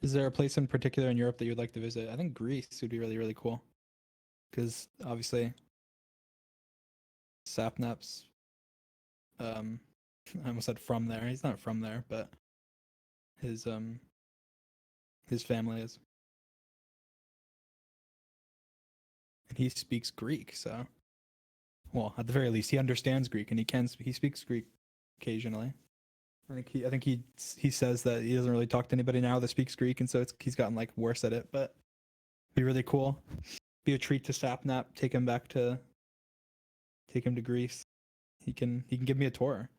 Is there a place in particular in Europe that you'd like to visit? I think Greece would be really, really cool. Because obviously, Sapnap's, um, I almost said from there. He's not from there, but his his family is, and he speaks Greek. So, well, at the very least, he understands Greek, and he speaks Greek occasionally. I think he says that he doesn't really talk to anybody now that speaks Greek, and so he's gotten like worse at it. But be really cool. Be a treat to Sapnap. Take him to Greece. He can give me a tour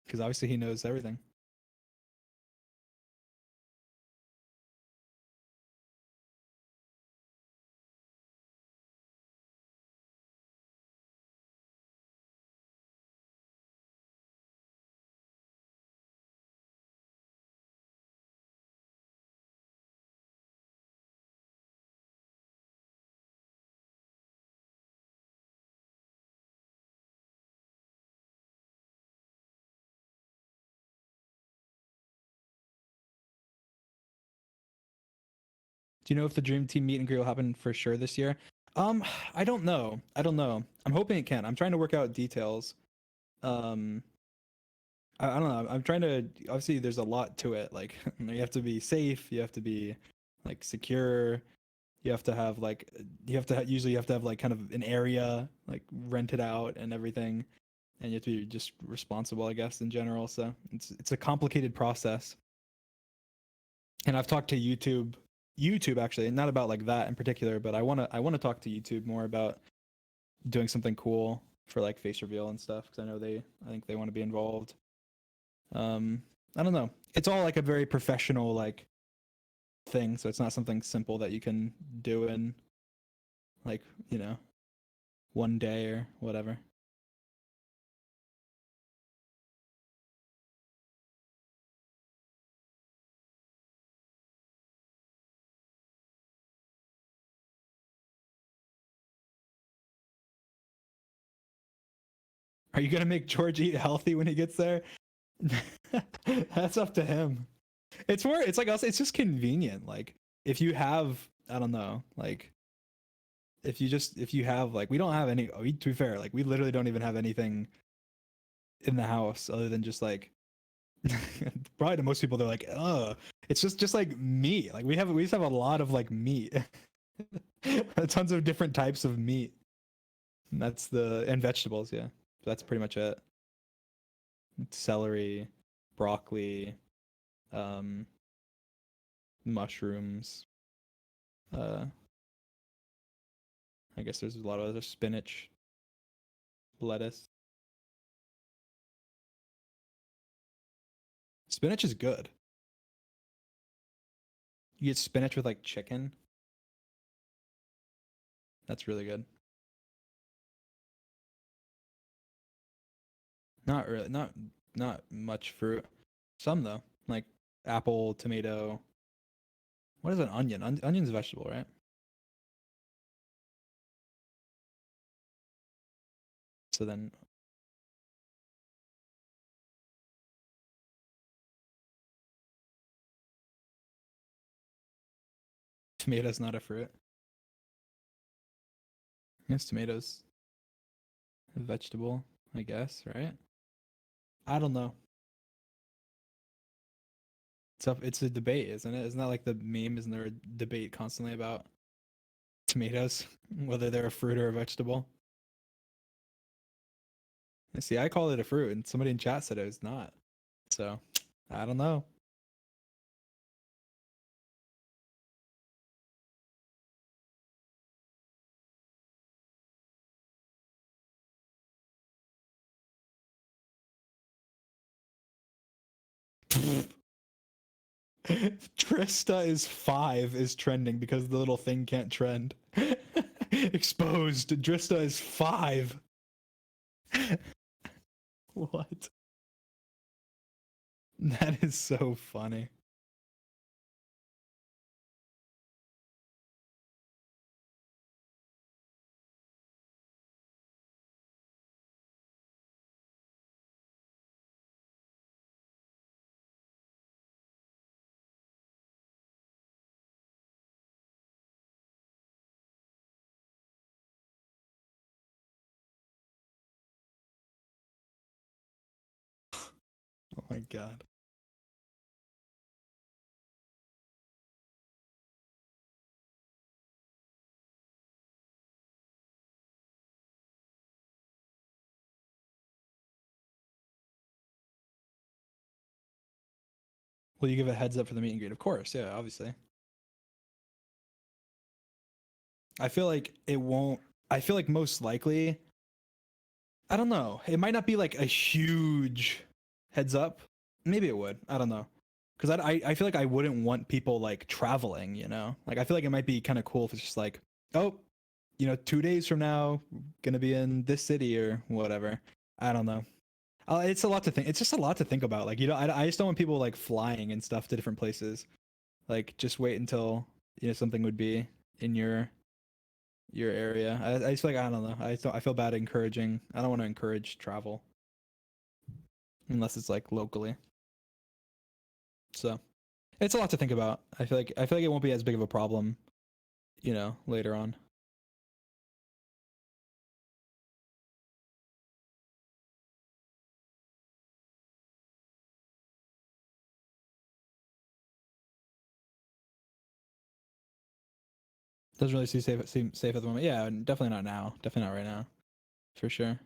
because obviously he knows everything. Do you know if the Dream Team meet and greet will happen for sure this year? I don't know. I don't know. I'm hoping it can. I'm trying to work out details. Um, I don't know. I'm trying to. Obviously, there's a lot to it. Like you have to be safe. You have to be like secure. You have to have like usually you have to have like kind of an area like rented out and everything, and you have to be just responsible, I guess, in general. So it's a complicated process. And I've talked to YouTube actually, not about like that in particular, but I want to talk to YouTube more about doing something cool for like face reveal and stuff because I think they want to be involved. Um, I don't know. It's all like a very professional like thing, so it's not something simple that you can do in like one day or whatever. Are you gonna make George eat healthy when he gets there? That's up to him. It's more. It's like also. It's just convenient. Like if you have, I don't know, like if you have like we don't have any. To be fair, like we literally don't even have anything in the house other than just like probably to most people they're like, it's just like meat. Like we just have a lot of like meat, tons of different types of meat. And and vegetables. Yeah, that's pretty much it. Celery, broccoli, um, mushrooms. Uh, I guess there's a lot of other spinach, lettuce. Spinach is good. You get spinach with like chicken. That's really good. Not really, not much fruit. Some though, like apple, tomato. What is an onion? Onion's a vegetable, right? So then tomato's not a fruit. Yes, tomatoes a vegetable, I guess, right? I don't know. It's a debate, isn't it? Isn't that like the meme? Isn't there a debate constantly about tomatoes, whether they're a fruit or a vegetable? See, I call it a fruit, and somebody in chat said it was not. So, I don't know. Trista is 5 is trending because the little thing can't trend. Exposed. Drista is 5. What? That is so funny. Oh my god. Will you give a heads up for the meet and greet? Of course, yeah, obviously. I feel like it won't. I feel like most likely, I don't know. It might not be like a huge heads up. Maybe it would. I don't know. Because I feel like I wouldn't want people like traveling, you know? Like, I feel like it might be kind of cool if it's just like, oh, 2 days from now, gonna be in this city or whatever. I don't know. It's a lot to think. It's just a lot to think about. Like, I just don't want people like flying and stuff to different places. Like, just wait until something would be in your area. I just feel like I don't know. I feel bad encouraging. I don't want to encourage travel unless it's like locally. So it's a lot to think about. I feel like it won't be as big of a problem, later on. Doesn't really seem safe at the moment. Yeah, definitely not now. Definitely not right now, for sure.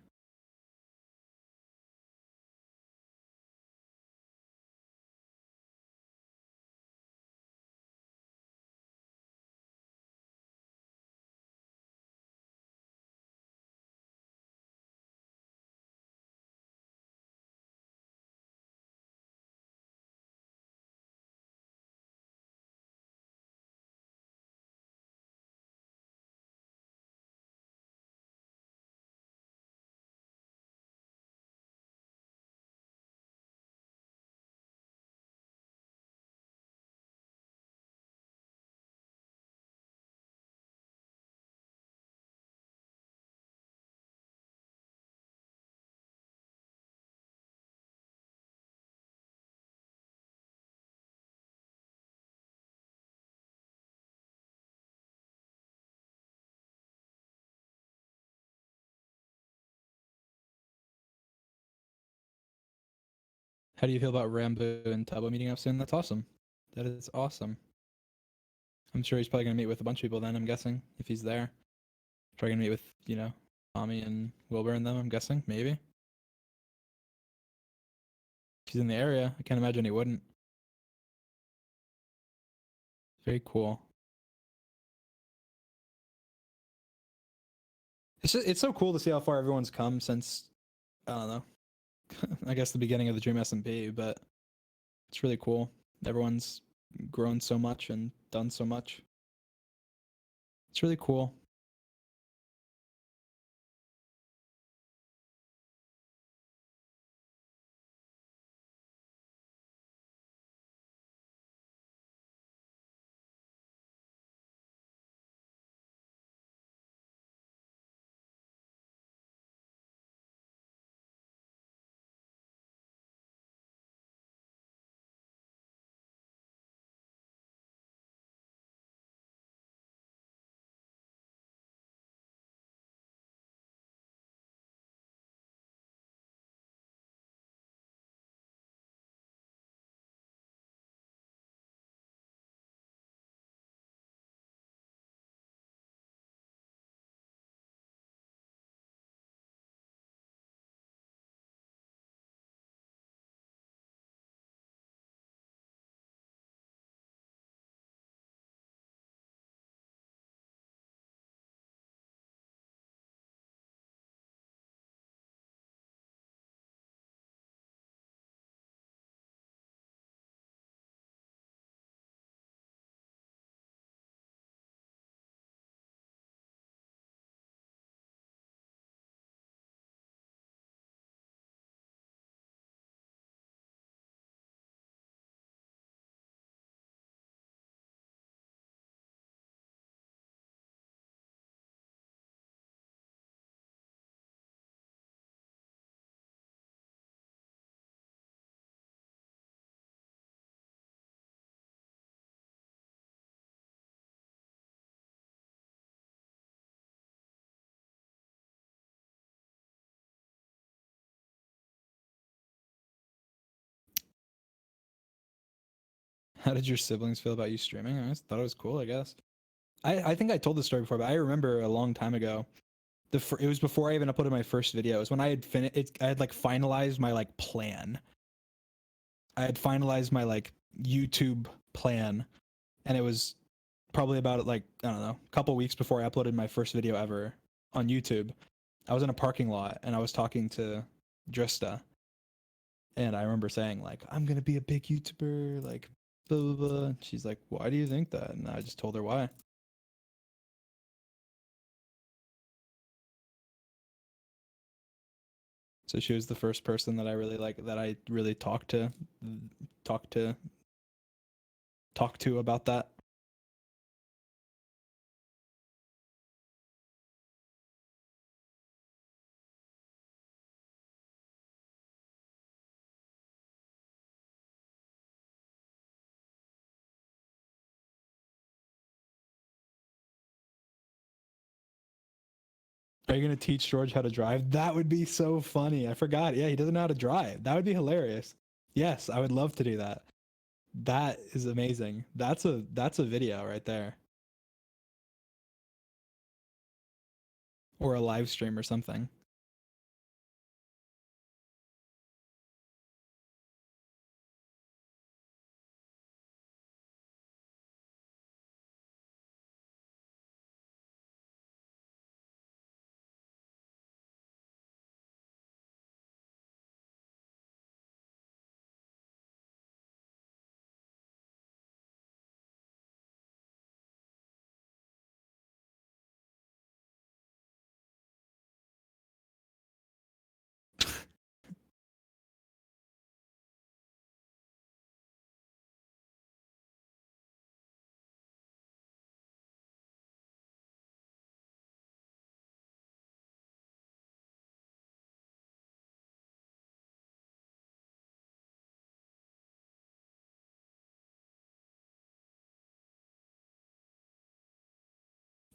How do you feel about Rambo and Tabo meeting up soon? That's awesome. That is awesome. I'm sure he's probably gonna meet with a bunch of people then. I'm guessing if he's there, probably gonna meet with Tommy and Wilbur and them. I'm guessing maybe if he's in the area. I can't imagine he wouldn't. Very cool. It's so cool to see how far everyone's come since I don't know. I guess the beginning of the Dream SMP, but it's really cool. Everyone's grown so much and done so much. It's really cool. How did your siblings feel about you streaming? I just thought it was cool, I guess. I think I told this story before, but I remember a long time ago. It was before I even uploaded my first video. It was when I had finished. I had like finalized my like plan. I had finalized my like YouTube plan, and it was probably about like I don't know, a couple weeks before I uploaded my first video ever on YouTube. I was in a parking lot and I was talking to Drista, and I remember saying like, "I'm gonna be a big YouTuber," like blah blah blah. And she's like, "Why do you think that?" And I just told her why. So she was the first person that I really like that I really talked to talk to about that. Are you gonna teach George how to drive? That would be so funny. I forgot. Yeah, he doesn't know how to drive. That would be hilarious. Yes, I would love to do that. That is amazing. That's a video right there. Or a live stream or something.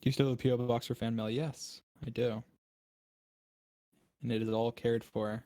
Do you still have a PO box for fan mail? Yes, I do. And it is all cared for.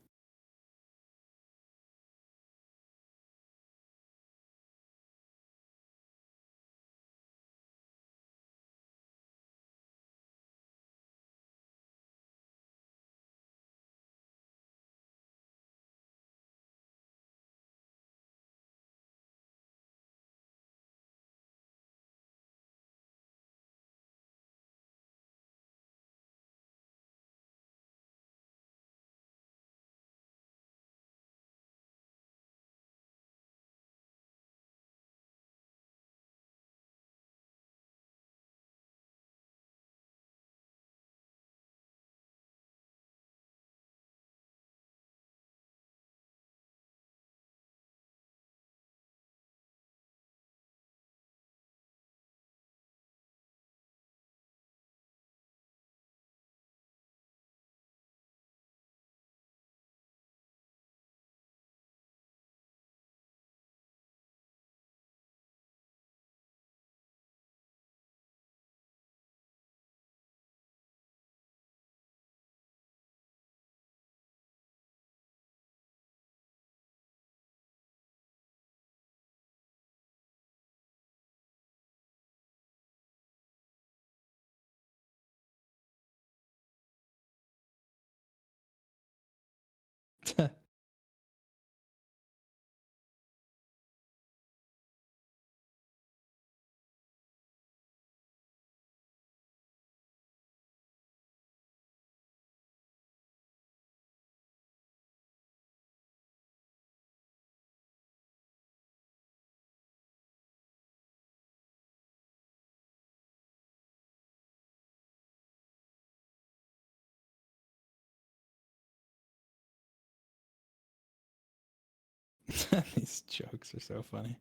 These jokes are so funny.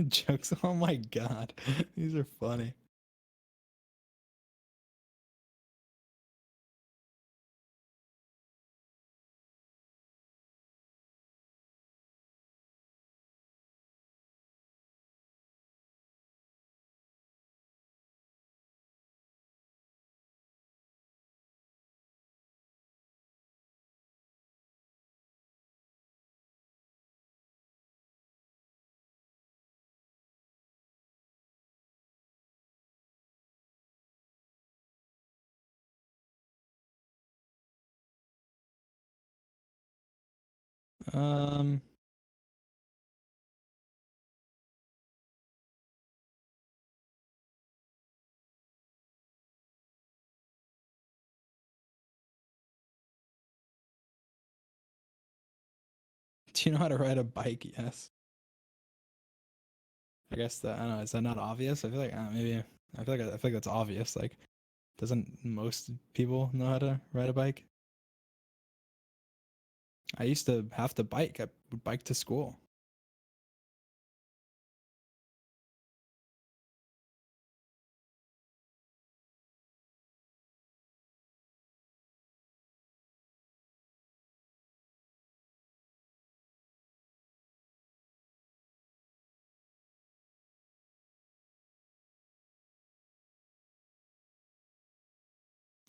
Jokes. Oh my god. These are funny. Um, do you know how to ride a bike? Yes. I guess that I don't know. Is that not obvious? I feel like maybe I feel like that's obvious. Like, doesn't most people know how to ride a bike? I used to have to bike. I would bike to school.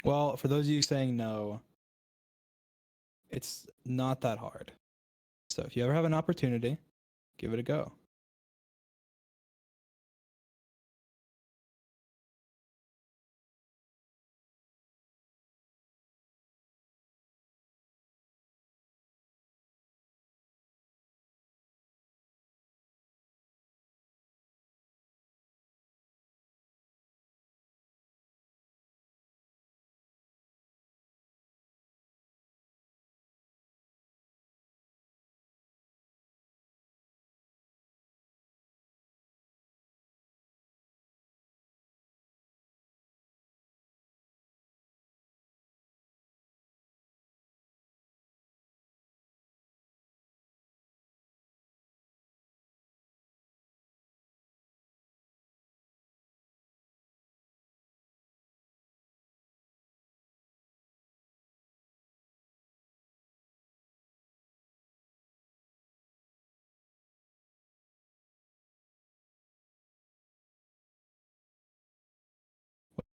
Well, for those of you saying no, it's not that hard. So if you ever have an opportunity, give it a go.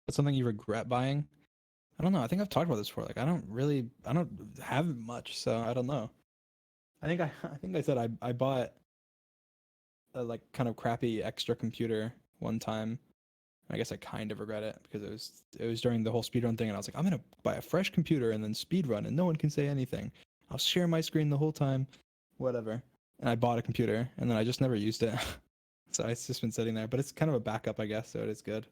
What's something you regret buying? I don't know. I think I've talked about this before. Like, I don't have much, so I don't know. I think I said I bought a like kind of crappy extra computer one time. I guess I kind of regret it because it was during the whole speedrun thing, and I was like, I'm gonna buy a fresh computer and then speedrun, and no one can say anything. I'll share my screen the whole time, whatever. And I bought a computer, and then I just never used it, so it's just been sitting there. But it's kind of a backup, I guess, so it is good.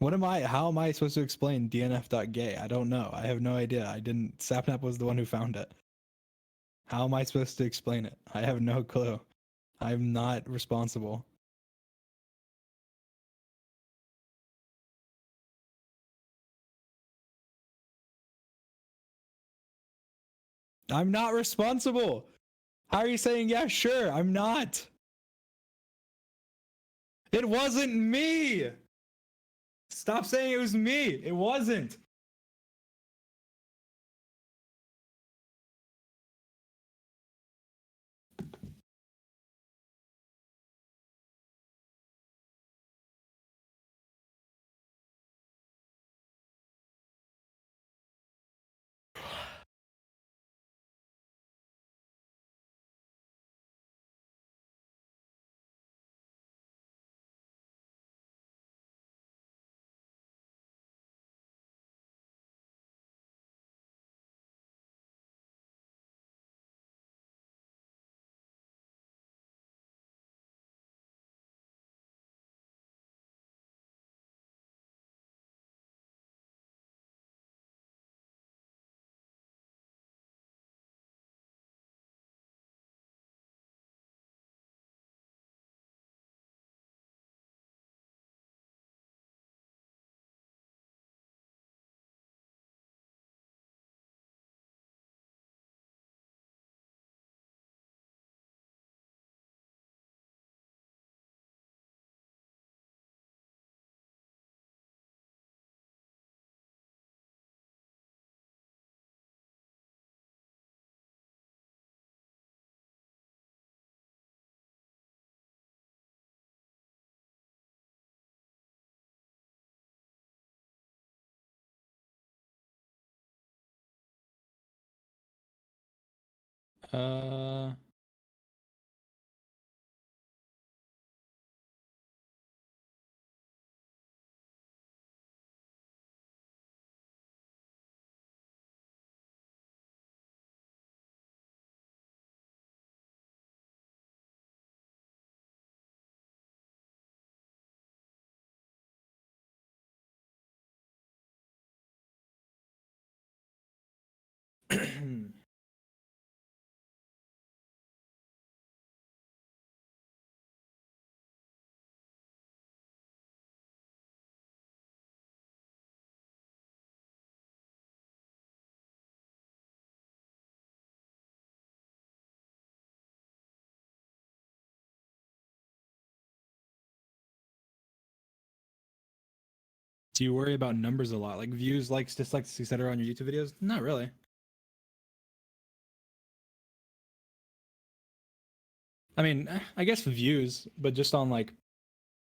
What am I? How am I supposed to explain DNF.gay? I don't know. I have no idea. I didn't. Sapnap was the one who found it. How am I supposed to explain it? I have no clue. I'm not responsible. I'm not responsible. How are you saying, yeah, sure? I'm not. It wasn't me. Stop saying it was me. It wasn't. Uh, Do you worry about numbers a lot, like views, likes, dislikes, etc. on your YouTube videos? Not really. I mean, I guess views, but just on like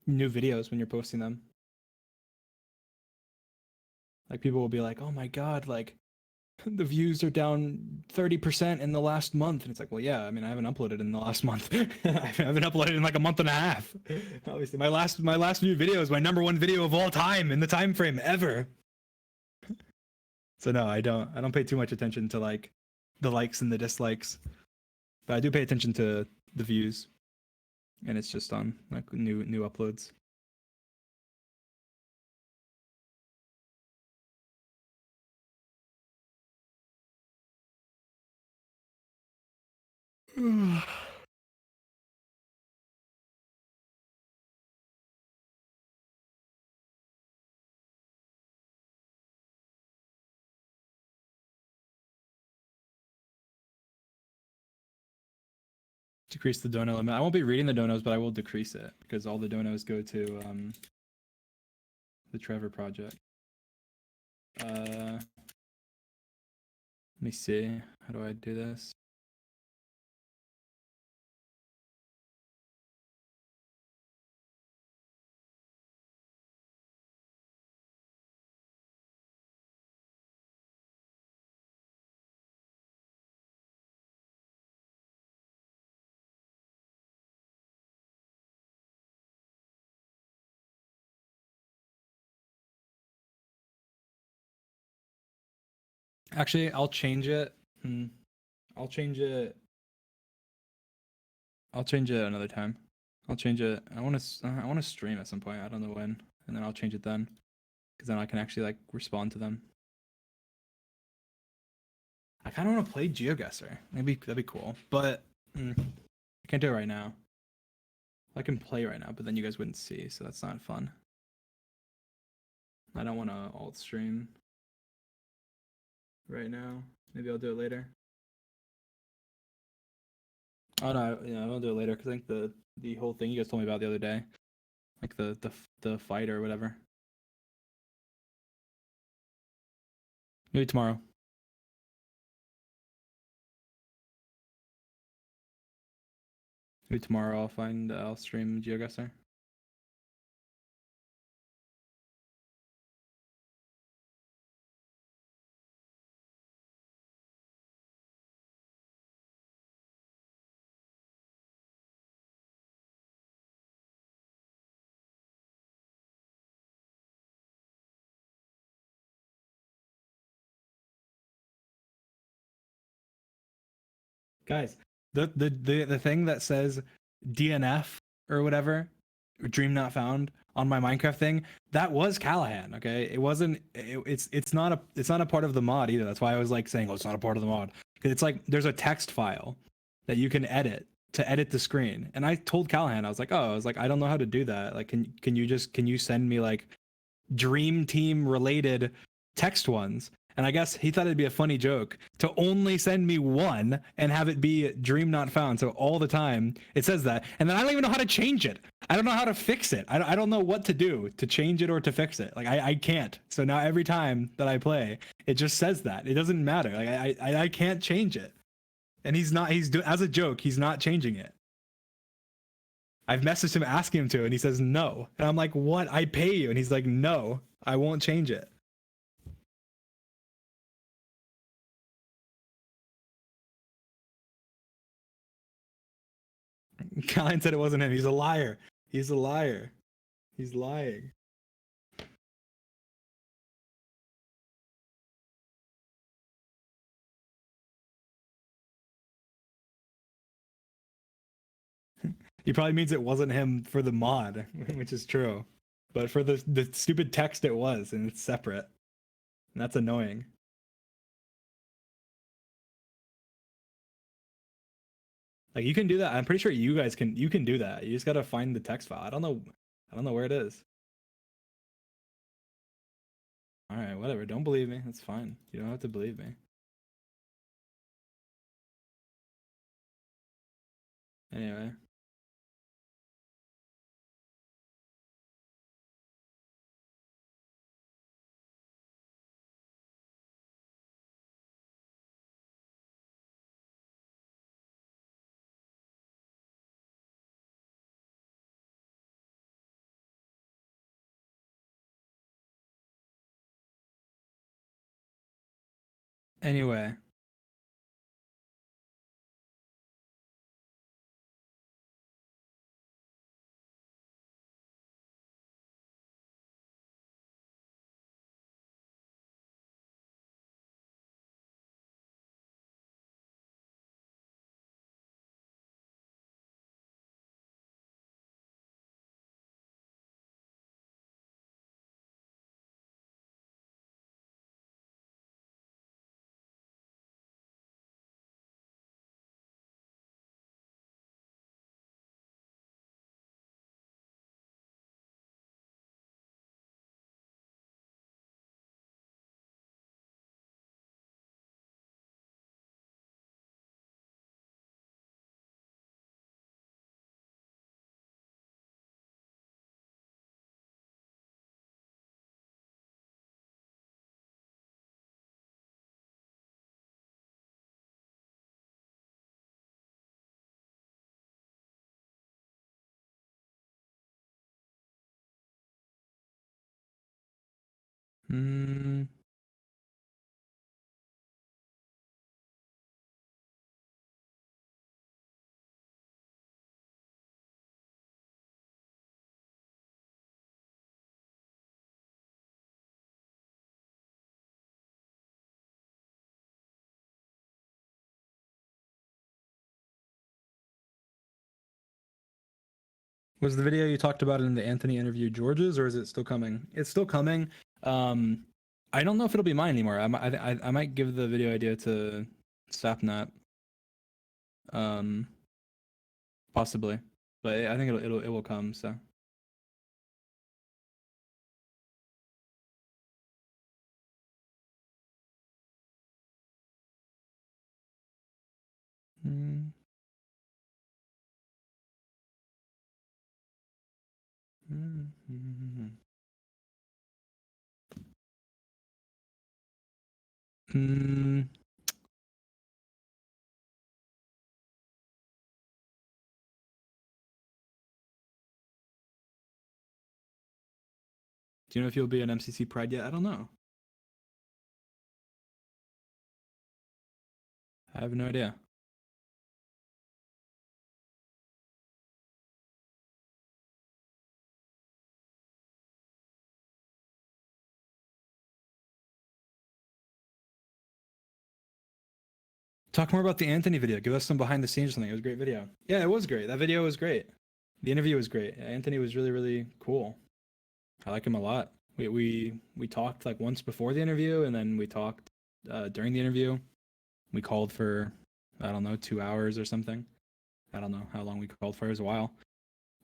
new videos when you're posting them. Like people will be like, "Oh my god, like the views are down 30% in the last month." And it's like, well, yeah, I mean, I haven't uploaded in the last month. I haven't uploaded in like a month and a half. Obviously, my last new video is my number one video of all time in the time frame ever. So no, I don't pay too much attention to like the likes and the dislikes. But I do pay attention to the views. And it's just on like new uploads. Decrease the dono limit. I won't be reading the donos, but I will decrease it because all the donos go to the Trevor project. Let me see. How do I do this? Actually, I'll change it. I'll change it. I'll change it another time. I'll change it. I want to stream at some point. I don't know when, and then I'll change it then, because then I can actually like respond to them. I kind of want to play GeoGuessr. Maybe that'd be cool, but I can't do it right now. I can play right now, but then you guys wouldn't see, so that's not fun. I don't want to alt stream right now. Maybe I'll do it later. Oh no, yeah, I'll do it later because I think the whole thing you guys told me about the other day, like the fight or whatever. Maybe tomorrow. Maybe tomorrow I'll stream GeoGuessr. Guys, the thing that says DNF or whatever, dream not found, on my Minecraft thing, that was Callahan. Okay, it wasn't. It's not a part of the mod either. That's why I was like saying, oh, it's not a part of the mod, because it's like there's a text file that you can edit to edit the screen. And I told Callahan, I was like, I don't know how to do that. Like, can you send me like dream team related text ones? And I guess he thought it'd be a funny joke to only send me one and have it be dream not found. So all the time it says that. And then I don't even know how to change it. I don't know how to fix it. I don't know what to do to change it or to fix it. Like I can't. So now every time that I play, it just says that. It doesn't matter. Like I can't change it. And as a joke, he's not changing it. I've messaged him asking him to, and he says no. And I'm like, what? I pay you. And he's like, no, I won't change it. Colin said it wasn't him. He's a liar. He's a liar. He's lying. He probably means it wasn't him for the mod, which is true. But for the stupid text, it was, and it's separate. And that's annoying. Like you can do that. I'm pretty sure you guys can. You can do that. You just gotta find the text file. I don't know. I don't know where it is. All right, whatever. Don't believe me. That's fine. You don't have to believe me. Anyway. Anyway. Mm, was the video you talked about in the Anthony interview George's, or is it still coming? It's still coming. Um, I don't know if it'll be mine anymore. I might give the video idea to Sapnap. Um, possibly, but I think it will come. So. Mm, mm, mm, mm. Do you know if you'll be an MCC Pride yet? I don't know. I have no idea. Talk more about the Anthony video. Give us some behind the scenes or something. It was a great video. Yeah, it was great. That video was great. The interview was great. Anthony was really, really cool. I like him a lot. We talked like once before the interview, and then we talked during the interview. We called for I don't know 2 hours or something. I don't know how long we called for. It was a while.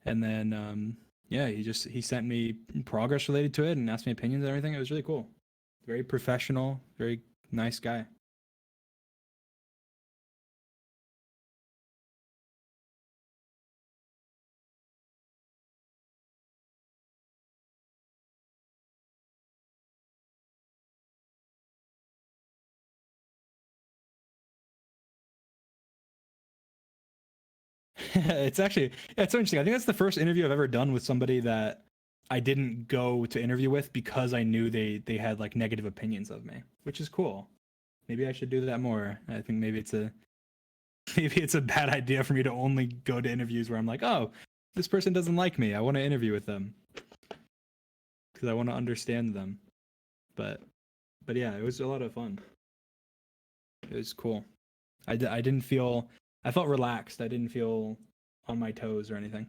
And then yeah, he sent me progress related to it and asked me opinions and everything. It was really cool. Very professional. Very nice guy. It's so interesting. I think that's the first interview I've ever done with somebody that I didn't go to interview with because I knew they had like negative opinions of me, which is cool. Maybe I should do that more. I think maybe it's a maybe it's a bad idea for me to only go to interviews where I'm like, oh, this person doesn't like me. I want to interview with them because I want to understand them. But but yeah, it was a lot of fun. It was cool. I didn't feel I felt relaxed. I didn't feel on my toes or anything.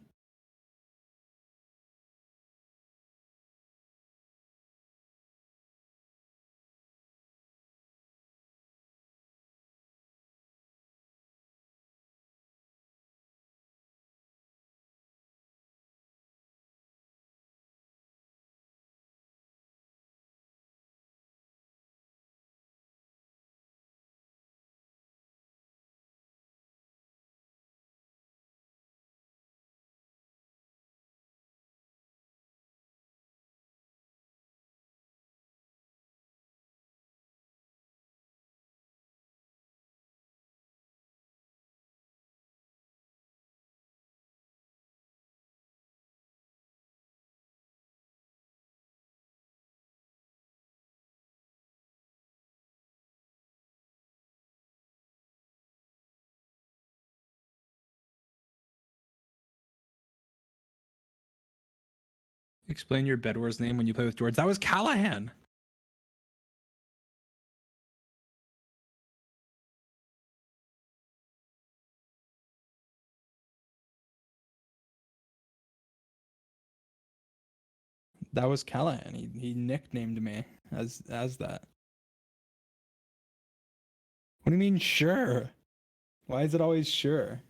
Explain your Bed Wars name when you play with George. That was Callahan. That was Callahan. He nicknamed me as that. What do you mean sure? Why is it always sure?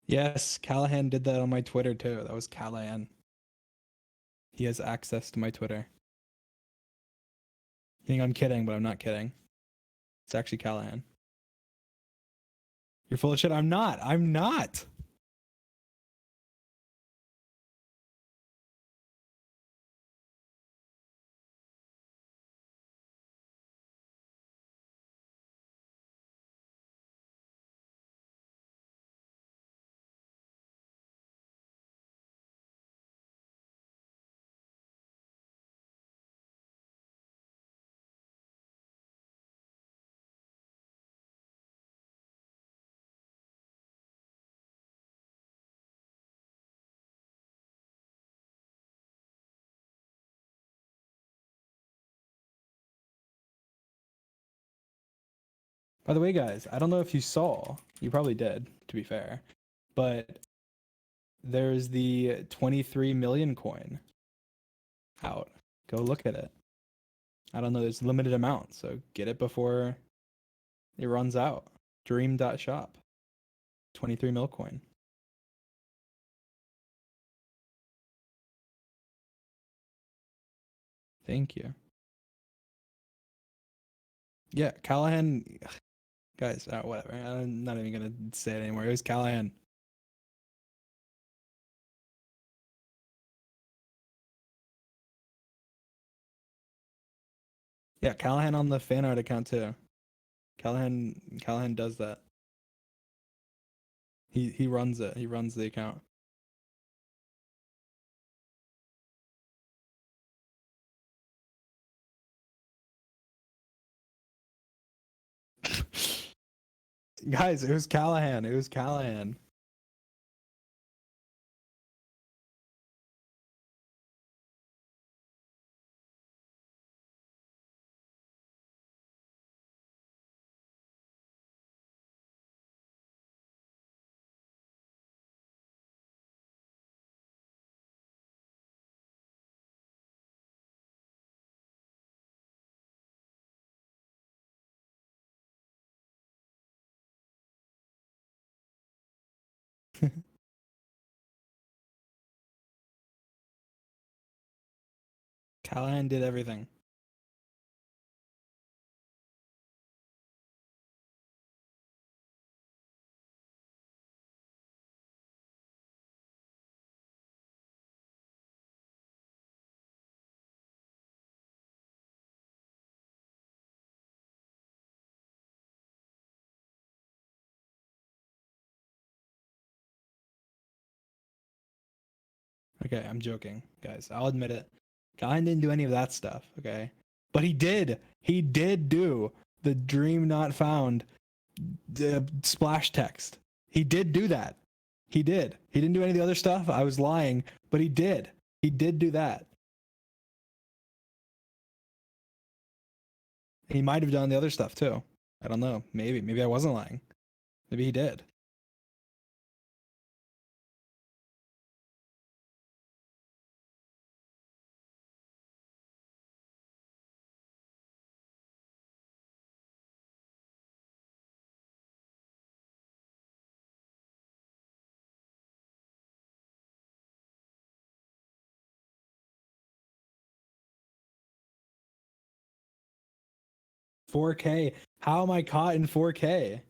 Yes, Callahan did that on my Twitter too. That was Callahan. He has access to my Twitter. You think I'm kidding, but I'm not kidding. It's actually Callahan. You're full of shit. I'm not. I'm not. By the way, guys, I don't know if you saw. You probably did, to be fair. But there's the 23 million coin out. Go look at it. I don't know. There's a limited amount, so get it before it runs out. Dream.shop. 23 mil coin. Thank you. Yeah, Callahan. Guys, whatever. I'm not even gonna say it anymore. It was Callahan. Yeah, Callahan on the fan art account too. Callahan does that. He runs it. He runs the account. Guys, it was Callahan. It was Callahan. Callahan did everything. Okay, I'm joking, guys. I'll admit it. Callahan didn't do any of that stuff, okay? But he did. He did do the dream not found splash text. He did do that. He did. He didn't do any of the other stuff. I was lying, but he did. He did do that. He might have done the other stuff too. I don't know. Maybe I wasn't lying. Maybe he did. 4K. How am I caught in 4K?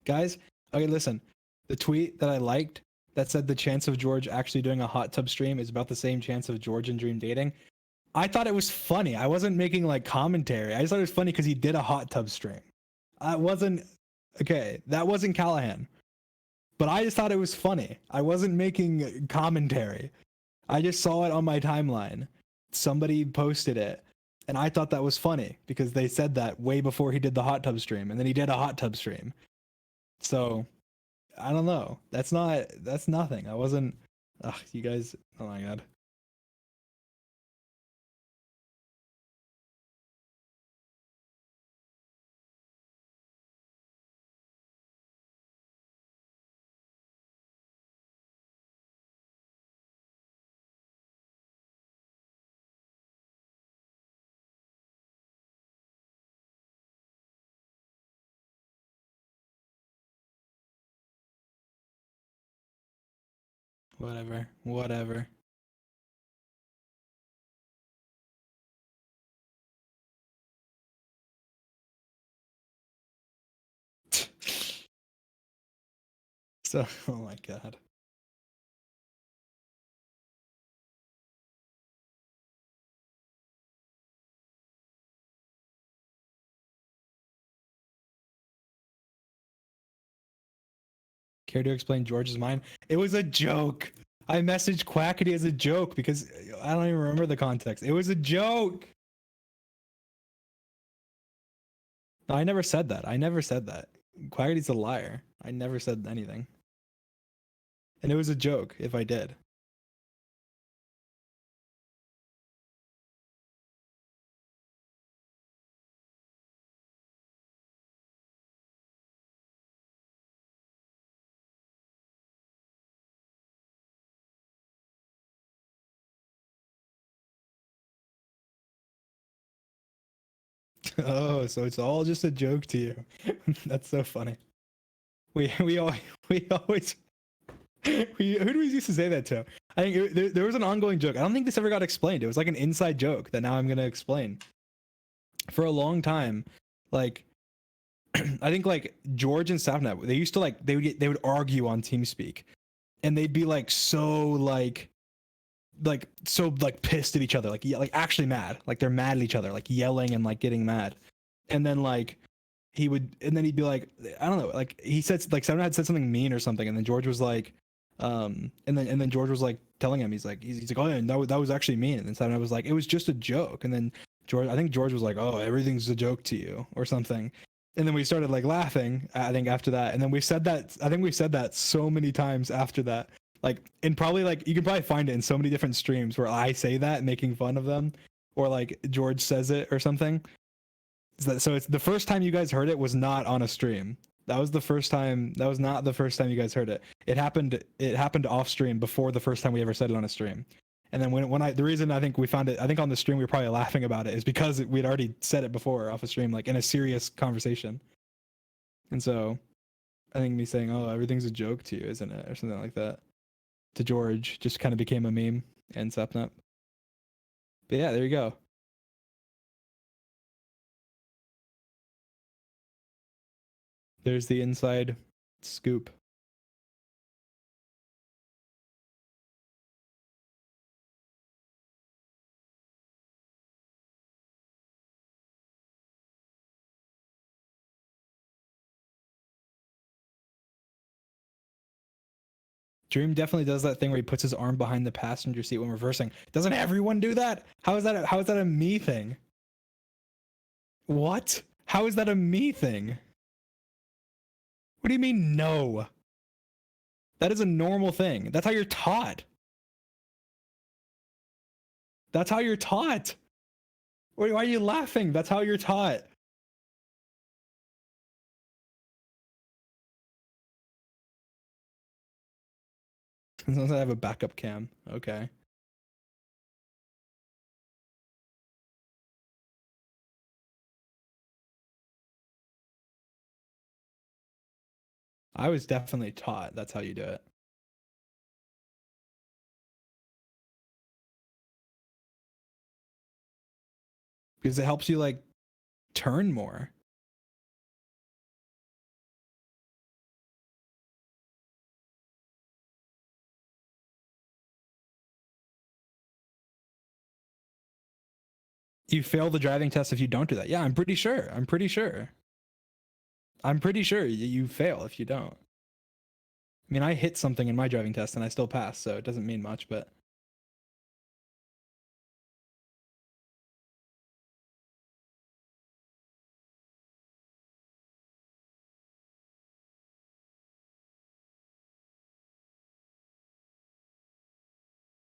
Guys, okay, listen. The tweet that I liked that said the chance of George actually doing a hot tub stream is about the same chance of George and Dream dating. I thought it was funny. I wasn't making like commentary. I just thought it was funny because he did a hot tub stream. I wasn't okay. That wasn't Callahan, but I just thought it was funny. I wasn't making commentary. I just saw it on my timeline. Somebody posted it, and I thought that was funny because they said that way before he did the hot tub stream, and then he did a hot tub stream. So I don't know. That's nothing. I wasn't. Ugh, you guys. Oh my god. Whatever. Whatever. So, oh my god. Care to explain George's mind? It was a joke. I messaged Quackity as a joke because I don't even remember the context. It was a joke. No, I never said that. I never said that. Quackity's a liar. I never said anything. And it was a joke if I did. Oh, so it's all just a joke to you. That's so funny. We always we always who do we used to say that to? I think there was an ongoing joke. I don't think this ever got explained. It was like an inside joke that now I'm gonna explain. For a long time, like I think like George and Sapnap, they used to like they would argue on TeamSpeak, and they'd be like so like pissed at each other, like actually mad, like they're mad at each other, like yelling and like getting mad, and then like and then he'd be like, I don't know, like he said like Sapnap had said something mean or something, and then George was like, and then George was like telling him, he's like oh yeah, that was actually mean, and then Sapnap was like, it was just a joke, and then I think George was like, oh, everything's a joke to you or something. And then we started like laughing, I think, after that. And then we said that, I think we said that so many times after that. Like, and probably like, you can probably find it in so many different streams where I say that, making fun of them, or like George says it or something. So it's the first time you guys heard it was not on a stream. That was the first time. That was not the first time you guys heard it. It happened off stream before the first time we ever said it on a stream. And then the reason I think we found it, I think on the stream we were probably laughing about it, is because we'd already said it before off a stream, like in a serious conversation. And so I think me saying, oh, everything's a joke to you, isn't it? Or something like that to George just kind of became a meme and Sapnap. But yeah, there you go. There's the inside scoop. Dream definitely does that thing where he puts his arm behind the passenger seat when reversing. Doesn't everyone do that? How is that a me thing? What? How is that a me thing? What do you mean no? That is a normal thing. That's how you're taught. That's how you're taught. Why are you laughing? That's how you're taught. Unless I have a backup cam. Okay. I was definitely taught that's how you do it. Because it helps you like turn more. You fail the driving test if you don't do that. Yeah, I'm pretty sure. I'm pretty sure. I'm pretty sure you fail if you don't. I mean, I hit something in my driving test and I still passed, so it doesn't mean much, but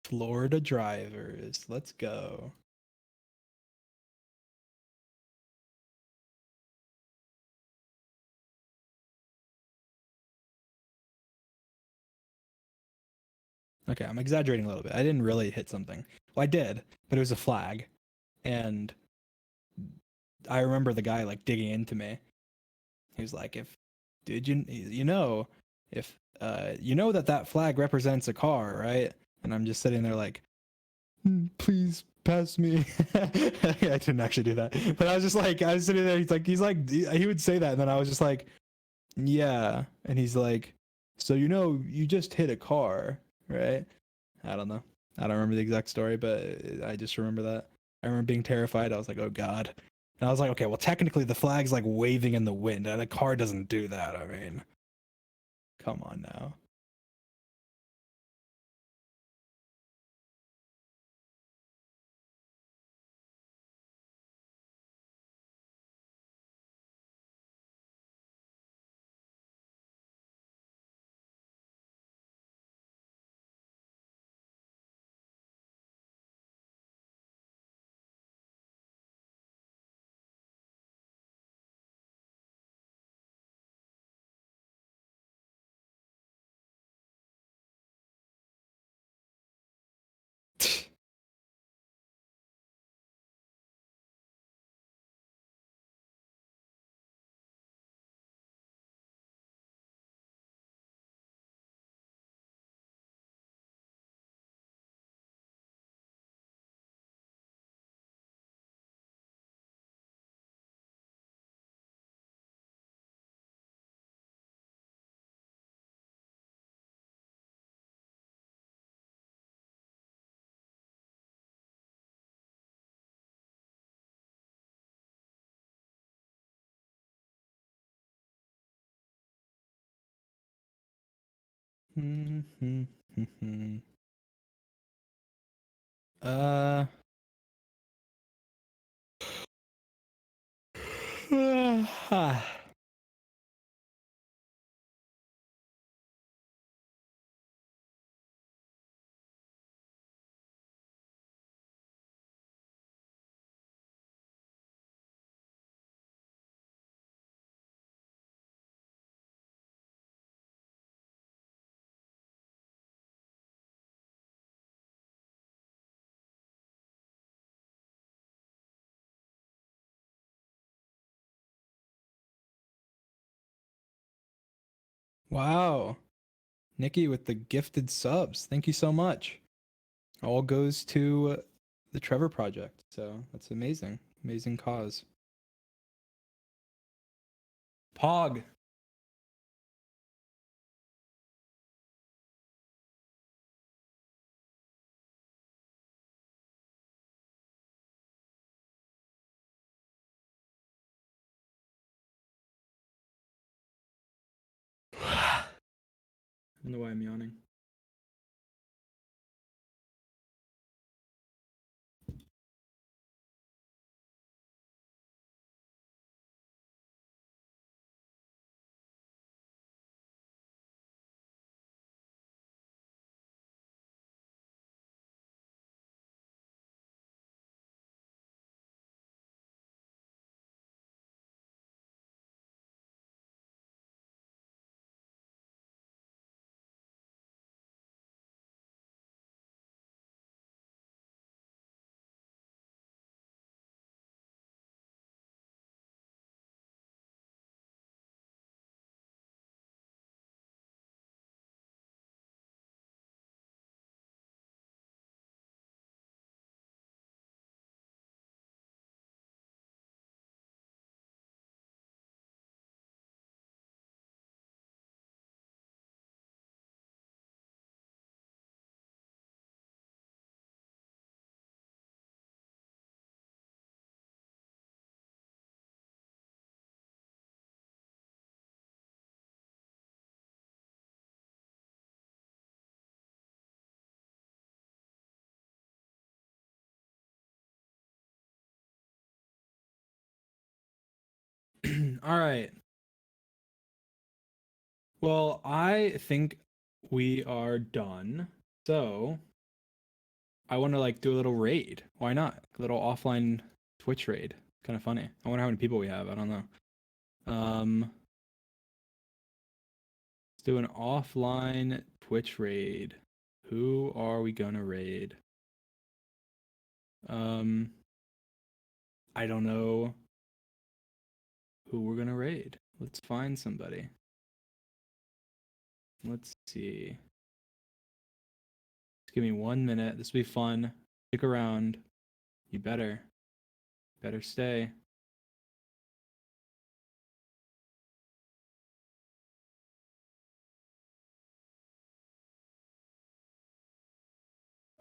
Florida drivers, let's go. Okay, I'm exaggerating a little bit. I didn't really hit something. Well, I did, but it was a flag. And I remember the guy like digging into me. He was like, "If did you know if you know that flag represents a car, right?" And I'm just sitting there like, please pass me. I didn't actually do that, but I was just like, I was sitting there. He would say that, and then I was just like, yeah. And he's like, so you know, you just hit a car, right? I don't know. I don't remember the exact story, but I just remember that. I remember being terrified. I was like, oh god. And I was like, okay, well, technically the flag's like waving in the wind, and a car doesn't do that. I mean, come on now. uh. Wow. Nikki with the gifted subs. Thank you so much. All goes to the Trevor Project. So that's amazing. Amazing cause. Pog. I don't know why I'm yawning. All right. Well, I think we are done. So I want to like do a little raid. Why not? A little offline Twitch raid. Kind of funny. I wonder how many people we have. I don't know. Let's do an offline Twitch raid. Who are we gonna raid? Um, I don't know who we're gonna raid. Let's find somebody. Let's see. Just give me 1 minute. This will be fun. Stick around. You better stay.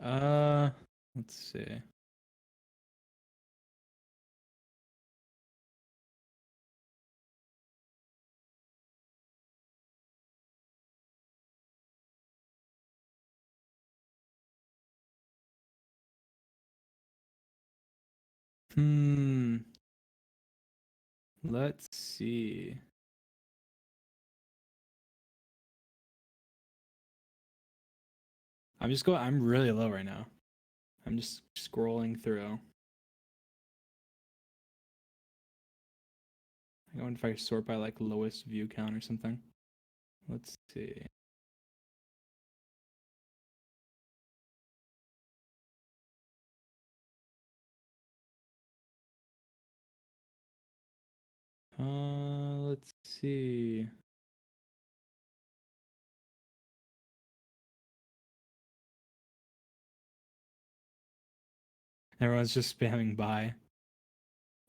Uh, let's see. Hmm. Let's see. I'm really low right now. I'm just scrolling through. I wonder if I sort by like lowest view count or something. Let's see. Let's see. Everyone's just spamming bye.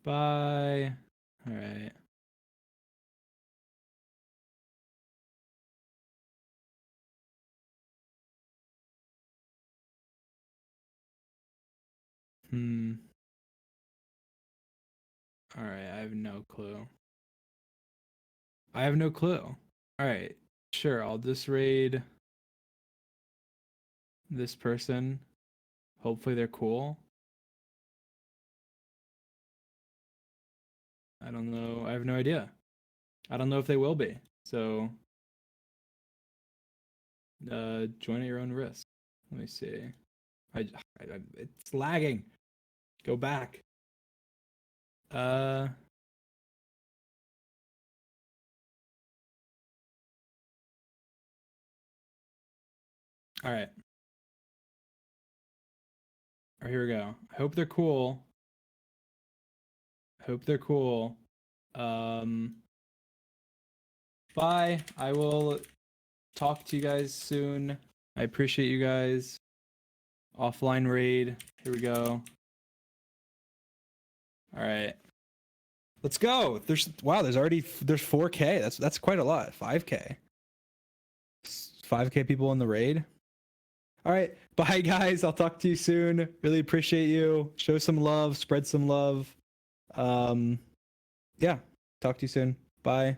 Bye. All right. Hmm. All right. I have no clue. I have no clue. All right. Sure. I'll just raid this person. Hopefully they're cool. I don't know. I have no idea. I don't know if they will be. So, join at your own risk. Let me see. It's lagging. Go back. Uh, all right. All right, here we go. I hope they're cool. I hope they're cool. Um, bye. I will talk to you guys soon. I appreciate you guys. Offline raid. Here we go. All right. Let's go. There's 4K. That's quite a lot. 5K. 5K people in the raid. All right. Bye guys. I'll talk to you soon. Really appreciate you. Show some love, spread some love. Yeah. Talk to you soon. Bye.